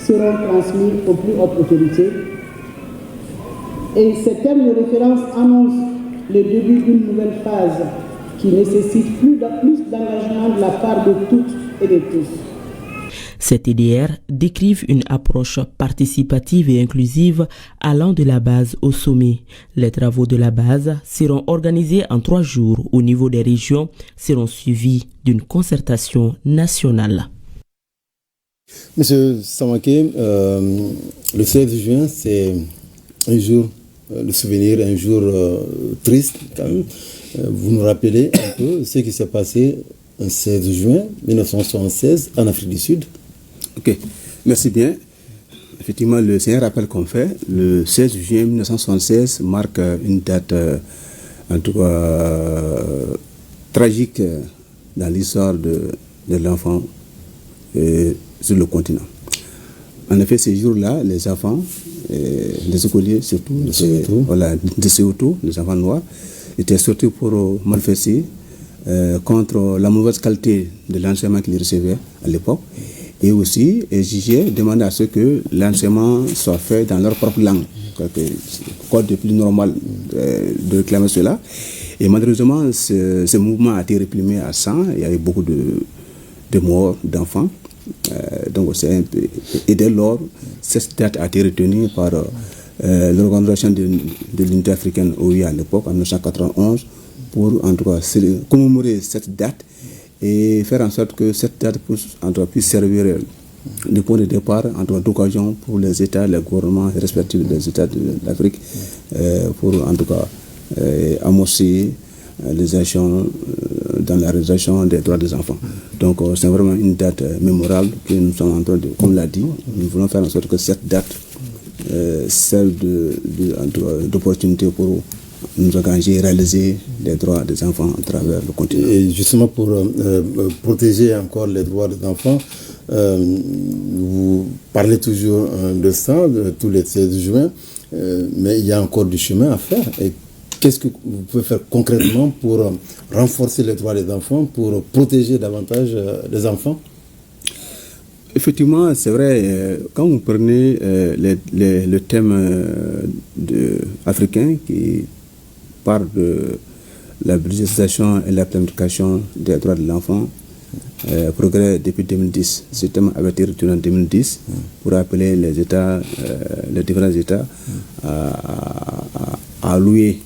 seront transmis aux plus hautes autorités. Et ces termes de référence annoncent le début d'une nouvelle phase qui nécessite plus d'engagement de la part de toutes et de tous. Ces TDR décrivent une approche participative et inclusive allant de la base au sommet. Les travaux de la base seront organisés en 3 jours au niveau des régions, seront suivis d'une concertation nationale. Monsieur Samake, le 16 juin, c'est un jour de souvenir, un jour triste quand même. Vous nous rappelez un peu ce qui s'est passé le 16 juin 1976 en Afrique du Sud. Ok, merci bien. Effectivement, c'est un rappel qu'on fait. Le 16 juin 1976 marque une date, en tout cas, tragique dans l'histoire de l'enfant sur le continent. En effet, ces jours-là, les enfants, les écoliers surtout, de Séoutou, les enfants noirs, étaient sortis pour manifester contre la mauvaise qualité de l'enseignement qu'ils recevaient à l'époque. Et aussi exiger, demander à ce que l'enseignement soit fait dans leur propre langue. Quoi de plus normal de réclamer cela. Et malheureusement, ce mouvement a été réprimé à 100. Il y avait beaucoup de morts d'enfants. Donc c'est un peu... Et dès lors, cette date a été retenue par l'organisation de l'unité africaine OUI à l'époque, en 1991, pour en tout cas commémorer cette date et faire en sorte que cette date puisse servir de point de départ, en tout cas d'occasion pour les États, les gouvernements respectifs des États de l'Afrique, pour en tout cas amorcer les actions dans la réalisation des droits des enfants. Donc c'est vraiment une date mémorable que nous sommes en train de, comme l'a dit, nous voulons faire en sorte que cette date serve d'opportunité pour nous engager et réaliser les droits des enfants à travers le continent. Et justement pour protéger encore les droits des enfants, vous parlez toujours de ça, tous les 16 juin, mais il y a encore du chemin à faire. Et qu'est-ce que vous pouvez faire concrètement pour renforcer les droits des enfants, pour protéger davantage les enfants? Effectivement, c'est vrai, quand vous prenez le thème africain qui parle de la budgétisation et la planification des droits de l'enfant, progrès depuis 2010. Ce thème avait été retenu en 2010 pour appeler les États, les différents États à allouer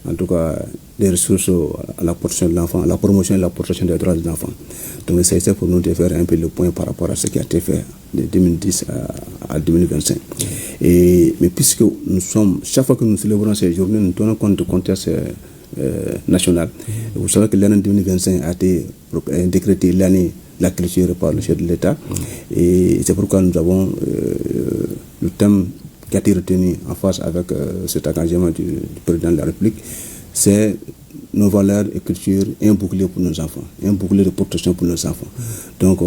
en tout cas des ressources à la protection de l'enfant, à la promotion et la protection des droits des enfants. Donc c'est pour nous de faire un peu le point par rapport à ce qui a été fait de 2010 à 2025. Mais puisque nous sommes, chaque fois que nous célébrons ces journées, nous tenons compte du contexte national. Vous savez que l'année 2025 a été décrétée l'année de la culture par le chef de l'État. Et c'est pourquoi nous avons le thème qui a été retenu en face avec cet engagement du président de la République, c'est nos valeurs et culture, un bouclier pour nos enfants, un bouclier de protection pour nos enfants. Donc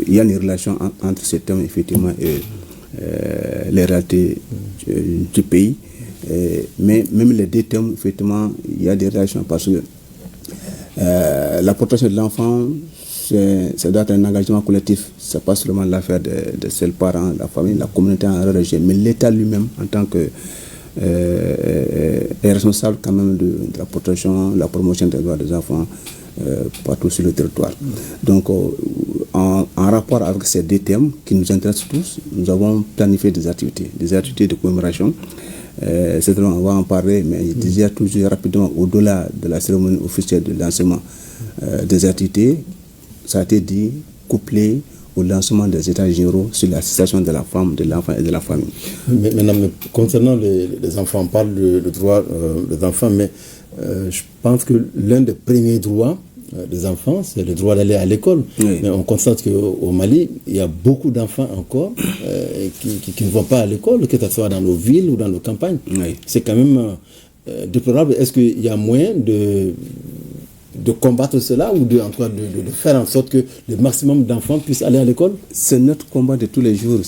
il y a une relation entre ces thèmes effectivement et les réalités du pays. Mais même les deux thèmes, effectivement, il y a des relations parce que la protection de l'enfant, ça doit être un engagement collectif. Ce n'est pas seulement l'affaire des seuls parents, la famille, la communauté en région, mais l'État lui-même en tant que est responsable quand même de la protection, la promotion des droits des enfants partout sur le territoire. Donc en rapport avec ces deux thèmes qui nous intéressent tous, nous avons planifié des activités de commémoration. On va en parler, mais je disais toujours rapidement, au-delà de la cérémonie officielle de lancement des activités, ça a été dit, couplé au lancement des états généraux sur la situation de la femme, de l'enfant et de la famille. Mais concernant les enfants, on parle de droits des enfants, mais je pense que l'un des premiers droits des enfants, c'est le droit d'aller à l'école. Oui. Mais on constate qu'au Mali, il y a beaucoup d'enfants encore qui ne vont pas à l'école, que ce soit dans nos villes ou dans nos campagnes. Oui. C'est quand même déplorable. Est-ce qu'il y a moyen de combattre cela ou de faire en sorte que le maximum d'enfants puissent aller à l'école? C'est notre combat de tous les jours.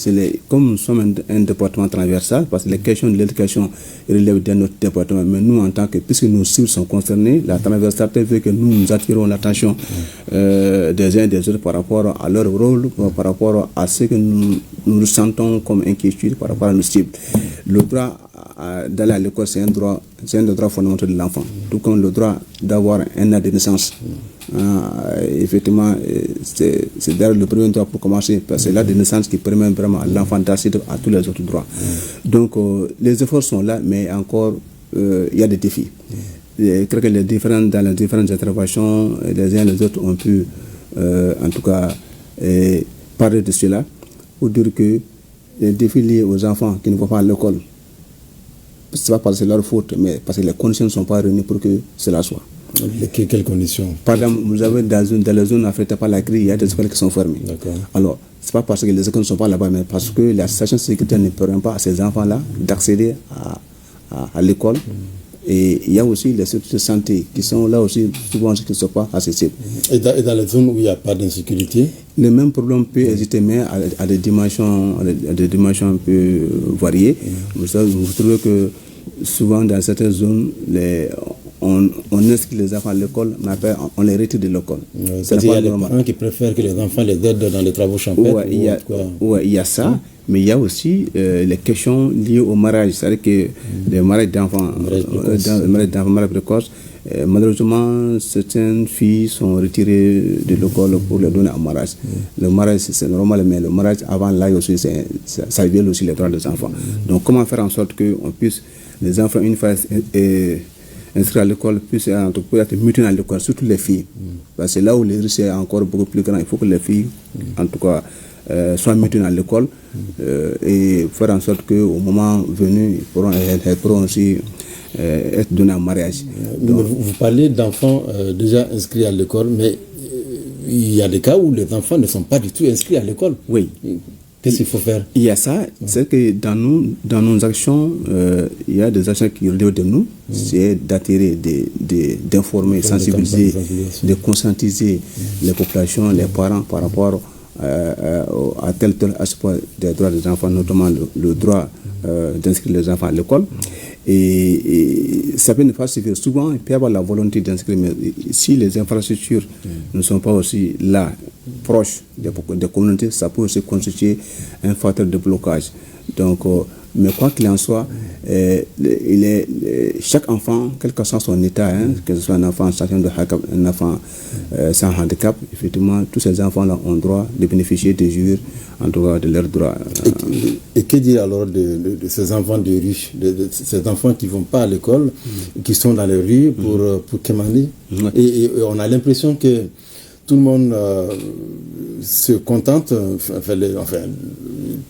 Comme nous sommes un département transversal, parce que les questions de l'éducation relèvent de notre département, mais nous, en tant que, puisque nos cibles sont concernés, la transversalité veut que nous attirons l'attention des uns et des autres par rapport à leur rôle, par rapport à ce que nous ressentons comme inquiétude par rapport à nos cibles. Le droit d'aller à l'école, c'est un droit fondamental de l'enfant, tout comme le droit d'avoir un an de naissance. Effectivement, c'est d'ailleurs le premier droit pour commencer, parce que c'est l'acte de naissance qui permet vraiment à l'enfant d'accéder à tous les autres droits. Donc les efforts sont là, mais encore il y a des défis. Je crois que dans les différentes interventions, les uns et les autres ont pu en tout cas parler de cela, pour dire que les défis liés aux enfants qui ne vont pas à l'école, ce n'est pas parce que c'est leur faute, mais parce que les conditions ne sont pas réunies pour que cela soit. Quelles conditions? Par exemple, vous avez dans les zones affectées par la crise, il y a des écoles qui sont fermées. Alors, ce n'est pas parce que les écoles ne sont pas là-bas, mais parce que la situation sécuritaire ne permet pas à ces enfants-là d'accéder à l'école. Et il y a aussi les structures de santé qui sont là aussi, souvent qui ne sont pas accessibles. Et dans les zones où il n'y a pas d'insécurité? Le même problème peut exister, mais à des dimensions un peu variées. Vous trouvez que souvent dans certaines zones, on inscrit les enfants à l'école, mais après on les retire de l'école. Il y a des parents qui préfèrent que les enfants les aident dans les travaux champêtres. Il y a ça, mais il y a aussi les questions liées au mariage. C'est-à-dire que les mariages d'enfants, mariage précoce, malheureusement, certaines filles sont retirées de l'école pour les donner en mariage. Le mariage, c'est normal, mais le mariage avant là aussi, ça viole aussi les droits des enfants. Donc comment faire en sorte qu'on puisse, les enfants, une fois inscrits à l'école, puissent être mutés à l'école, surtout les filles. Parce que c'est là où le risque est encore beaucoup plus grand. Il faut que les filles, en tout cas, soient mutées à l'école et faire en sorte qu'au moment venu, elles pourront aussi être donnés en mariage. Donc, vous parlez d'enfants déjà inscrits à l'école, mais il y a des cas où les enfants ne sont pas du tout inscrits à l'école. Oui. Qu'est-ce qu'il faut faire? Il y a ça, c'est que dans nos actions, il y a des actions qui relèvent de nous, c'est d'attirer, d'informer, sensibiliser, de conscientiser les populations, les parents par rapport à tel aspect des droits des enfants, notamment le droit d'inscrire les enfants à l'école. Et ça peut ne pas suffire. Souvent, il peut y avoir la volonté d'inscrire, mais si les infrastructures ne sont pas aussi là, proches des communautés, ça peut aussi constituer un facteur de blocage. Donc, mais quoi qu'il en soit, chaque enfant, quel que soit son état, que ce soit un enfant un enfant sans handicap, effectivement, tous ces enfants-là ont droit de bénéficier des jours, en tout cas de leurs droits. Et que dire alors de ces enfants de rue, de ces enfants qui ne vont pas à l'école, qui sont dans les rues pour quémander? Et on a l'impression que tout le monde se contente,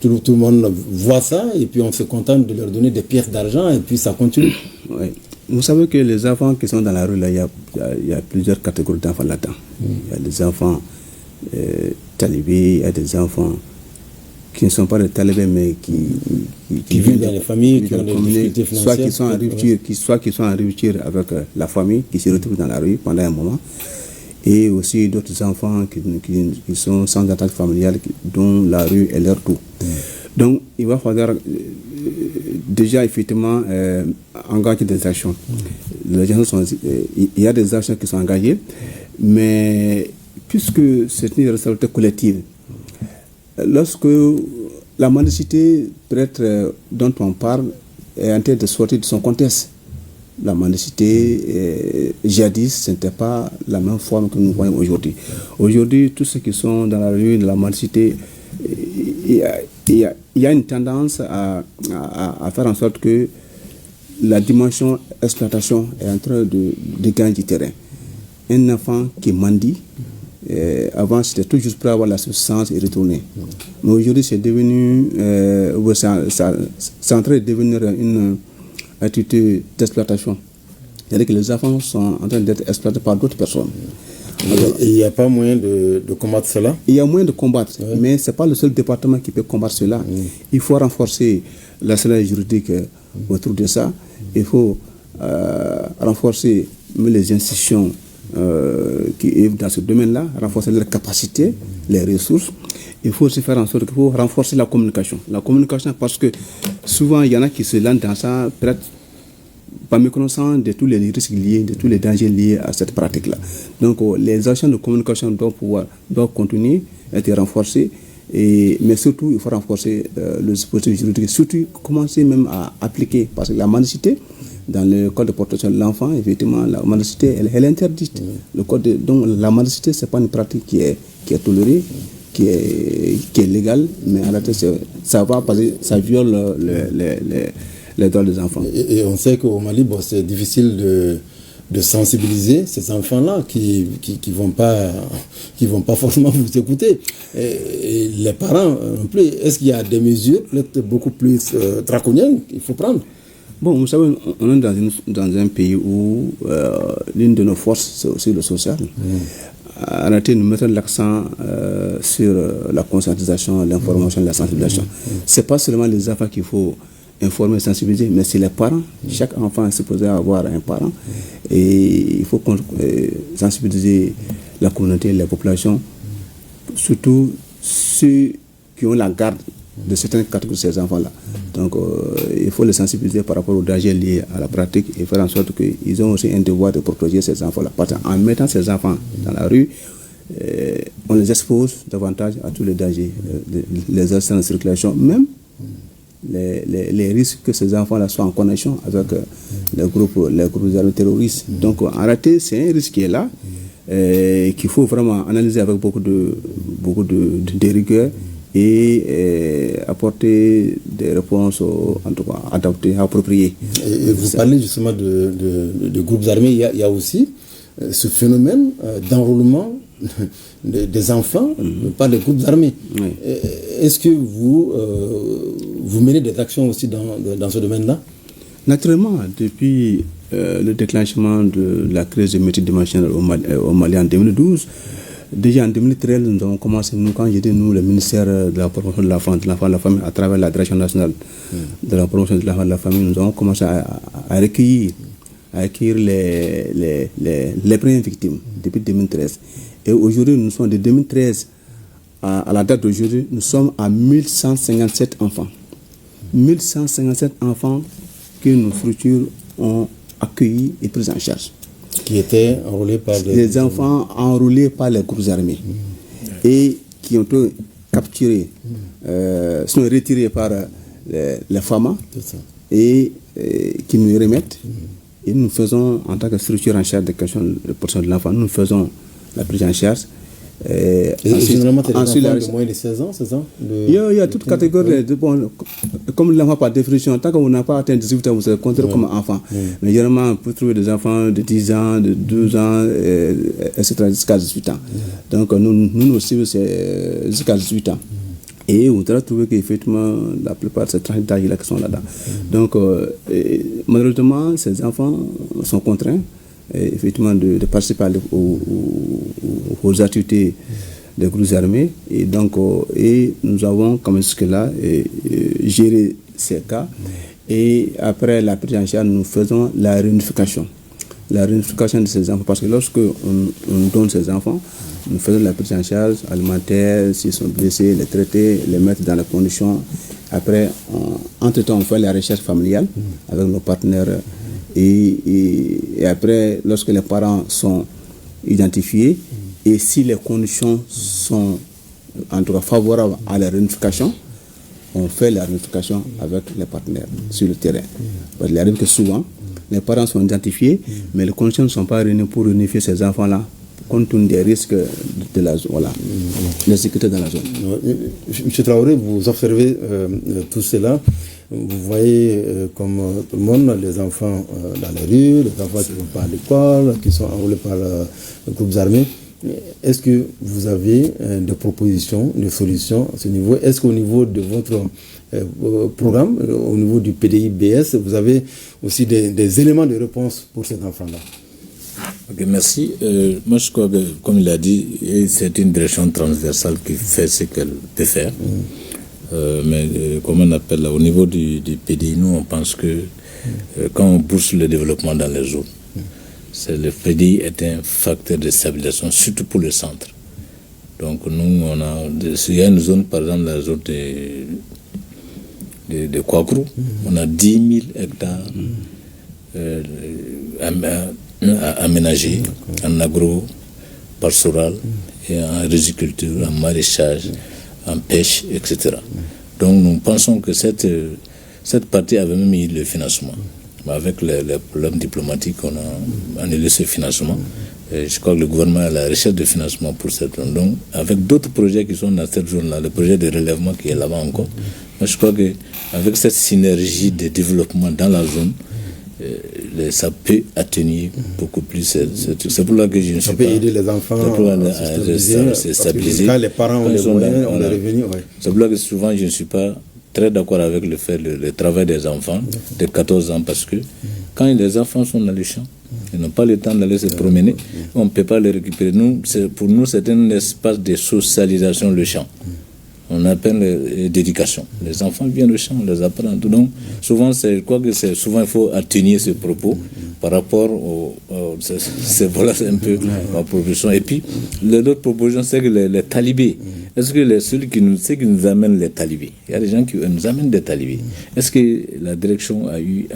tout le monde voit ça, et puis on se contente de leur donner des pièces d'argent, et puis ça continue. Oui. Vous savez que les enfants qui sont dans la rue, là, il y a plusieurs catégories d'enfants là-dedans. Il y a des enfants talibés, il y a des enfants qui ne sont pas des talibés, mais qui vivent dans les familles, qui ont des difficultés financières. Soit qui sont en rupture avec la famille, qui se retrouvent dans la rue pendant un moment. Et aussi d'autres enfants qui sont sans attache familiale, dont la rue est leur tout. Donc, il va falloir déjà, effectivement, engager des actions. Il y a des actions qui sont engagées, mais puisque c'est une responsabilité collective, lorsque la mendicité, peut-être, dont on parle, est en train de sortir de son contexte, la mendicité, jadis, ce n'était pas la même forme que nous voyons aujourd'hui. Aujourd'hui, tous ceux qui sont dans la rue de la mendicité, il y a une tendance à faire en sorte que la dimension exploitation est en train de gagner du terrain. Un enfant qui mendie, avant c'était tout juste pour avoir la substance et retourner. Mais aujourd'hui, c'est devenu, c'est en train de devenir une attitude d'exploitation. C'est-à-dire que les enfants sont en train d'être exploités par d'autres personnes. Et il n'y a pas moyen de combattre cela? Il y a moyen de combattre, mais ce n'est pas le seul département qui peut combattre cela. Il faut renforcer la scène juridique autour de ça. Il faut renforcer les institutions qui œuvrent dans ce domaine-là, renforcer leurs capacités, les ressources. Il faut aussi faire en sorte qu'il faut renforcer la communication. La communication, parce que souvent, il y en a qui se lancent dans ça, peut-être pas méconnaissant de tous les risques liés, de tous les dangers liés à cette pratique-là. Donc, les actions de communication doivent continuer à être renforcées, mais surtout, il faut renforcer le dispositif juridique, surtout commencer même à appliquer, parce que la mendicité, dans le code de protection de l'enfant, effectivement, la mendicité, elle est interdite. Donc, la mendicité, ce n'est pas une pratique qui est tolérée, qui est légale, mais en réalité, ça va parce que ça viole les droits des enfants. Et on sait qu'au Mali, c'est difficile de sensibiliser ces enfants-là qui vont pas forcément vous écouter. Et les parents non plus. Est-ce qu'il y a des mesures peut-être beaucoup plus draconiennes qu'il faut prendre? Bon, vous savez, on est dans un pays où l'une de nos forces, c'est aussi le social. En réalité, nous mettons l'accent sur la conscientisation, l'information, la sensibilisation. Ce n'est pas seulement les enfants qu'il faut informer et sensibiliser, mais c'est les parents. Chaque enfant est supposé avoir un parent. Et il faut sensibiliser la communauté, la population, surtout ceux qui ont la garde de certaines catégories de ces enfants-là. Donc, il faut les sensibiliser par rapport aux dangers liés à la pratique et faire en sorte qu'ils ont aussi un devoir de protéger ces enfants-là. Parce qu'en mettant ces enfants dans la rue, on les expose davantage à tous les dangers, les accidents de circulation, même les risques que ces enfants-là soient en connexion avec les groupes armés terroristes. Donc, en réalité, c'est un risque qui est là, qu'il faut vraiment analyser avec beaucoup de rigueur et apporter des réponses en tout cas adaptées, appropriées. Et vous parlez justement de groupes armés. Il y a aussi ce phénomène d'enrôlement des enfants par les groupes armés. Oui. Est-ce que vous menez des actions aussi dans ce domaine-là? Naturellement, depuis le déclenchement de la crise multidimensionnelle au Mali en 2012, déjà en 2013, nous avons commencé, quand j'étais le ministère de la promotion de l'enfant, de la famille, à travers la direction nationale de la promotion de l'enfant, de la famille, nous avons commencé à recueillir les premières victimes depuis 2013. Et aujourd'hui, nous sommes de 2013 à la date d'aujourd'hui, nous sommes à 1157 enfants. 1157 enfants que nos structures ont accueillis et pris en charge. Qui étaient enrôlés par des enfants enrôlés par les groupes armés et qui ont été capturés, sont retirés par les FAMA et qui nous remettent. Et nous faisons, en tant que structure en charge des questions de protection de l'enfant, nous faisons la prise en charge. Généralement, tu as des enfants de moins de 16 ans, c'est ça? Il y a toute catégorie. Comme l'enfant par définition, tant qu'on n'a pas atteint 18 ans, vous êtes considéré comme enfant. Mais généralement, on peut trouver des enfants de 10 ans, de 12 ans, etc., jusqu'à 18 ans. Donc, nous aussi, c'est jusqu'à 18 ans. Et vous allez trouver qu'effectivement, la plupart de ces tranches d'âge-là qui sont là-dedans. Donc, malheureusement, ces enfants sont contraints effectivement de participer aux activités des groupes armés. Et donc, et nous avons, comme jusque-là, géré ces cas. Et après la prise en charge, nous faisons la réunification. La réunification de ces enfants, parce que lorsque on donne ces enfants, nous faisons la prise en charge alimentaire, s'ils sont blessés, les traiter, les mettre dans les conditions. Après, entre-temps, on fait la recherche familiale avec nos partenaires. Et après, lorsque les parents sont identifiés, et si les conditions sont en tout cas favorables à la réunification, on fait la réunification avec les partenaires sur le terrain. Parce qu'il arrive que souvent, les parents sont identifiés, mais les conditions ne sont pas réunies pour réunifier ces enfants-là, compte tenu des risques de la zone, voilà, la sécurité dans la zone. M. Traoré, vous observez tout cela, vous voyez comme tout le monde, les enfants dans les rues, les enfants qui ne vont pas à l'école, qui sont enrôlés par les groupes armés. Est-ce que vous avez des propositions, des solutions à ce niveau? Est-ce qu'au niveau de votre programme, au niveau du PDI-BS, vous avez aussi des éléments de réponse pour ces enfants-là? Ok, merci. Moi, je crois que, comme il a dit, c'est une direction transversale qui fait ce qu'elle peut faire. Mais comme on appelle là, au niveau du PDI, nous, on pense que quand on pousse le développement dans les zones, le PDI est un facteur de stabilisation, surtout pour le centre. Donc, nous, il y a une zone, par exemple, la zone de Kouakrou, on a 10 000 hectares aménagés en agro-pastoral et en riziculture, en maraîchage, en pêche, etc. Donc nous pensons que cette partie avait même eu le financement. Mais avec les problèmes diplomatiques, on a annulé ce financement. Et je crois que le gouvernement a la recherche de financement pour cette zone. Donc avec d'autres projets qui sont dans cette zone-là, le projet de relèvement qui est là-bas encore, moi je crois qu'avec cette synergie de développement dans la zone, ça peut atténuer beaucoup plus. C'est pour là que je ne suis pas... Ça peut aider les enfants à se stabiliser. Quand les parents ont les moyens, on les revenus. Ouais. C'est pour là que souvent je ne suis pas très d'accord avec le travail des enfants de 14 ans, parce que quand les enfants sont dans les champs, ils n'ont pas le temps d'aller se promener, on ne peut pas les récupérer. Pour nous, c'est un espace de socialisation, le champ. On appelle d'éducation. Les enfants viennent au champ, on les apprend. Donc, souvent, souvent, il faut atténuer ce propos par rapport voilà, c'est un peu ma proposition. Et puis, l'autre proposition, c'est que les talibés, est-ce que celui qui nous amène les talibés, il y a des gens qui nous amènent des talibés, est-ce que la direction a eu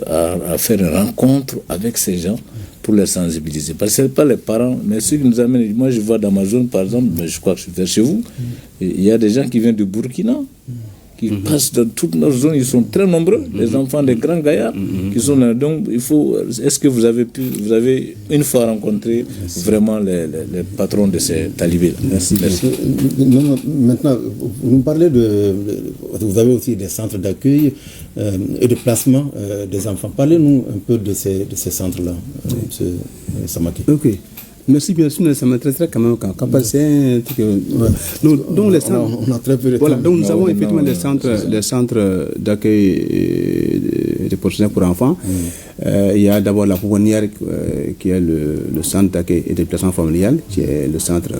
à faire une rencontre avec ces gens pour les sensibiliser? Parce que ce n'est pas les parents, mais ceux qui nous amènent. Moi, je vois dans ma zone, par exemple, mais je crois que c'est chez vous, il y a des gens qui viennent du Burkina, qui passent dans toute notre zone, ils sont très nombreux, les enfants des grands gaillards qui sont là. Donc, est-ce que vous avez une fois rencontré vraiment les patrons de ces talibés? Merci. Maintenant, vous nous parlez vous avez aussi des centres d'accueil et de placement des enfants. Parlez-nous un peu de ces centres-là, M. Samaki. Ok. Merci, bien sûr, ça m'intéresserait quand même quand c'est un truc. Donc, les centres, on a très peu de voilà, temps. donc nous avons effectivement les centres d'accueil des professionnels pour enfants. Il y a d'abord la pouponnière qui est le centre d'accueil et de déplacement familial, qui est le centre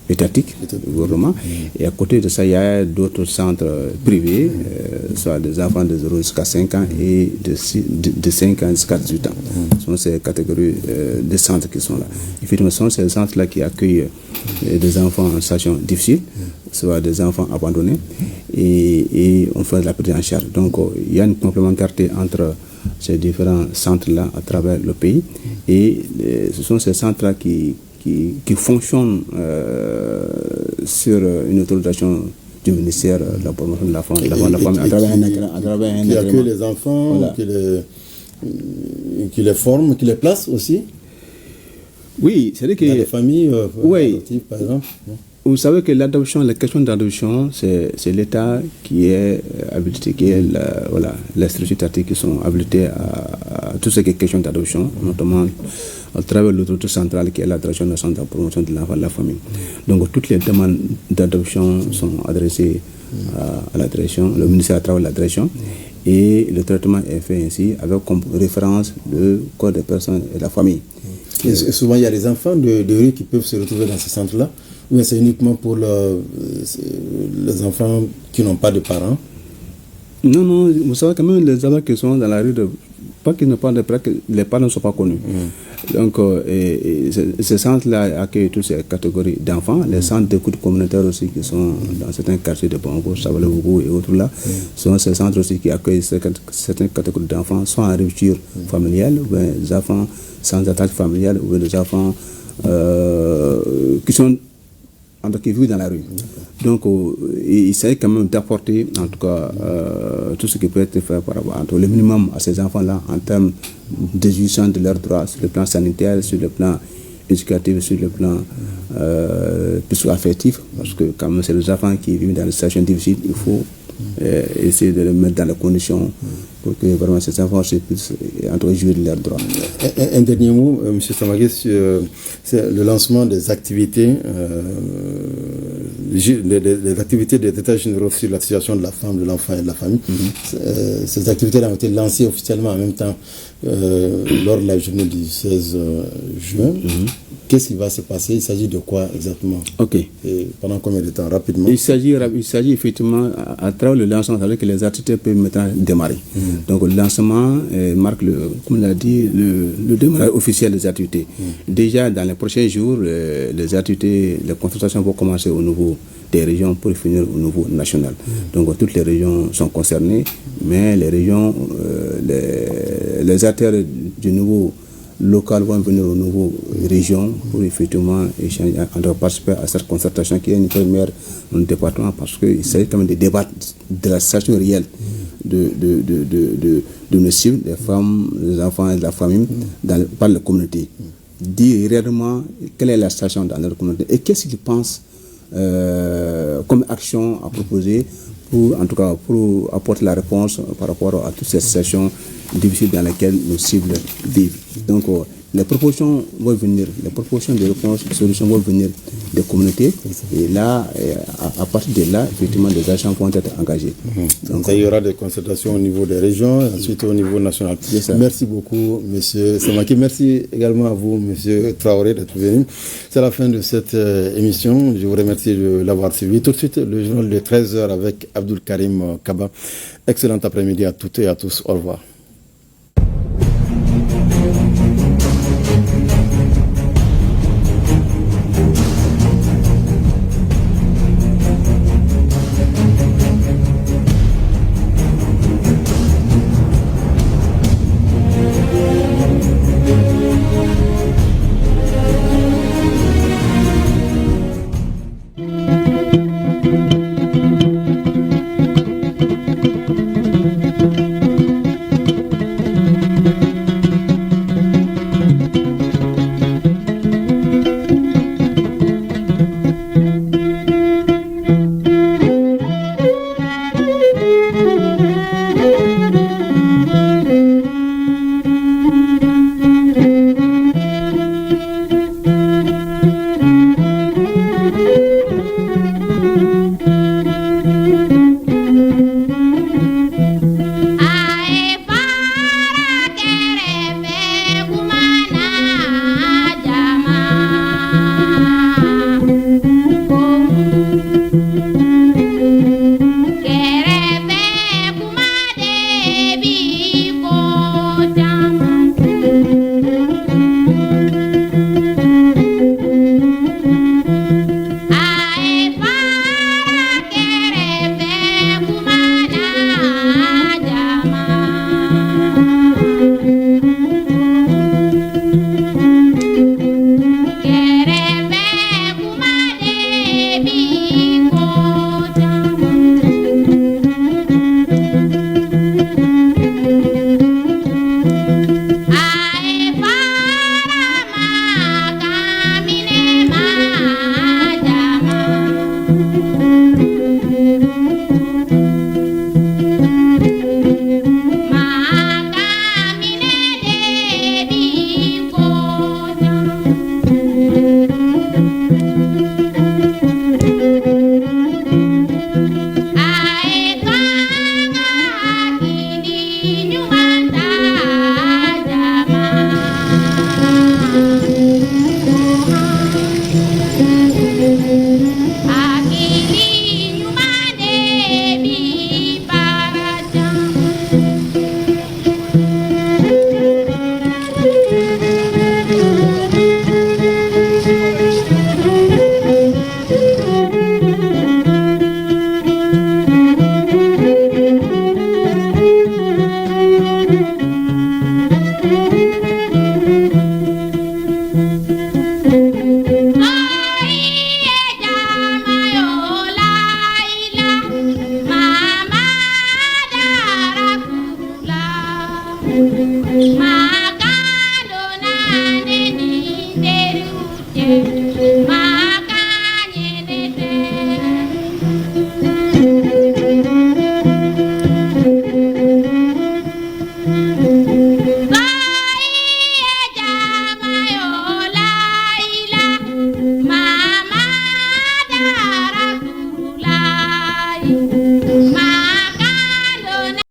étatique du gouvernement. Et à côté de ça, il y a d'autres centres privés, soit des enfants de 0 jusqu'à 5 ans et de 5 ans jusqu'à 18 ans. Ce sont ces catégories de centres qui sont là. Effectivement, ce sont ces centres-là qui accueillent des enfants en situation difficile, soit des enfants abandonnés, et on fait de la prise en charge. Donc, il y a une complémentarité entre ces différents centres-là à travers le pays. Et ce sont ces centres-là qui fonctionnent sur une autorisation du ministère de la promotion de la femme, à travers un qui accueille les enfants, voilà. qui les forme, qui les place aussi. Oui, c'est-à-dire que dans les familles adoptives, par exemple. Vous savez que l'adoption, la question d'adoption, c'est l'État qui est habilité, qui est les structures étatiques qui sont habilitées à tout ce qui est question d'adoption, notamment à travers l'autorité centrale qui est la Direction nationale de la promotion de l'enfant et de la famille. Donc toutes les demandes d'adoption sont adressées à la direction, le ministère à travers la direction, et le traitement est fait ainsi avec comme référence le code des personnes et de la famille. Et souvent il y a des enfants de rue qui peuvent se retrouver dans ce centre-là. Mais c'est uniquement pour les enfants qui n'ont pas de parents. Non, vous savez quand même les enfants qui sont dans la rue, pas qu'ils n'ont pas de parents, les parents ne sont pas connus. Donc, ces centres-là accueillent toutes ces catégories d'enfants. Les centres d'écoute communautaire aussi qui sont dans certains quartiers de Bamako, Sabalougou et autres là, sont ces centres aussi qui accueillent certaines catégories d'enfants, soit en rupture familiale, ou bien des enfants sans attache familiale, ou bien des enfants qui vivent dans la rue. Donc, il s'agit quand même d'apporter, en tout cas, tout ce qui peut être fait par rapport le minimum à ces enfants-là en termes d'exécution de leurs droits sur le plan sanitaire, sur le plan éducatif, sur le plan psycho-affectif, parce que quand même c'est les enfants qui vivent dans des situations difficiles, il faut essayer de les mettre dans les conditions pour que vraiment ces enfants puissent jouir de leurs droits. Un dernier mot, M. Samagé, c'est le lancement des activités, des activités des États généraux sur la situation de la femme, de l'enfant et de la famille. Ces activités-là ont été lancées officiellement en même temps lors de la journée du 16 juin. Qu'est-ce qui va se passer? Il s'agit de quoi exactement? Ok. Et pendant combien de temps? Rapidement. Il s'agit effectivement, à travers le lancement, avec que les activités peuvent maintenant démarrer. Donc le lancement marque, comme on l'a dit, le démarrage officiel des activités. Déjà, dans les prochains jours, les activités, les consultations vont commencer au niveau des régions pour finir au niveau national. Donc toutes les régions sont concernées, mais les régions, les acteurs du niveau local vont venir aux nouveaux régions pour effectivement échanger, participer à cette concertation qui est une première dans le département, parce qu'il s'agit quand même de débattre de la situation réelle de nos cibles, des femmes, des enfants et de la famille par la communauté. Dire réellement quelle est la situation dans leur communauté et qu'est-ce qu'ils pensent comme action à proposer pour, en tout cas, pour apporter la réponse par rapport à toutes ces situations difficiles dans lesquelles nos cibles vivent. Donc, les propositions vont venir, les propositions de réponse, de solutions vont venir des communautés. Et là, à partir de là, effectivement, des actions vont être engagées. Donc, il y aura des concertations au niveau des régions, ensuite au niveau national. Merci beaucoup, M. Samaki. Merci également à vous, M. Traoré, d'être venu. C'est la fin de cette émission. Je vous remercie de l'avoir suivi. Tout de suite, le journal de 13h avec Abdul Karim Kaba. Excellent après-midi à toutes et à tous. Au revoir. Thank you.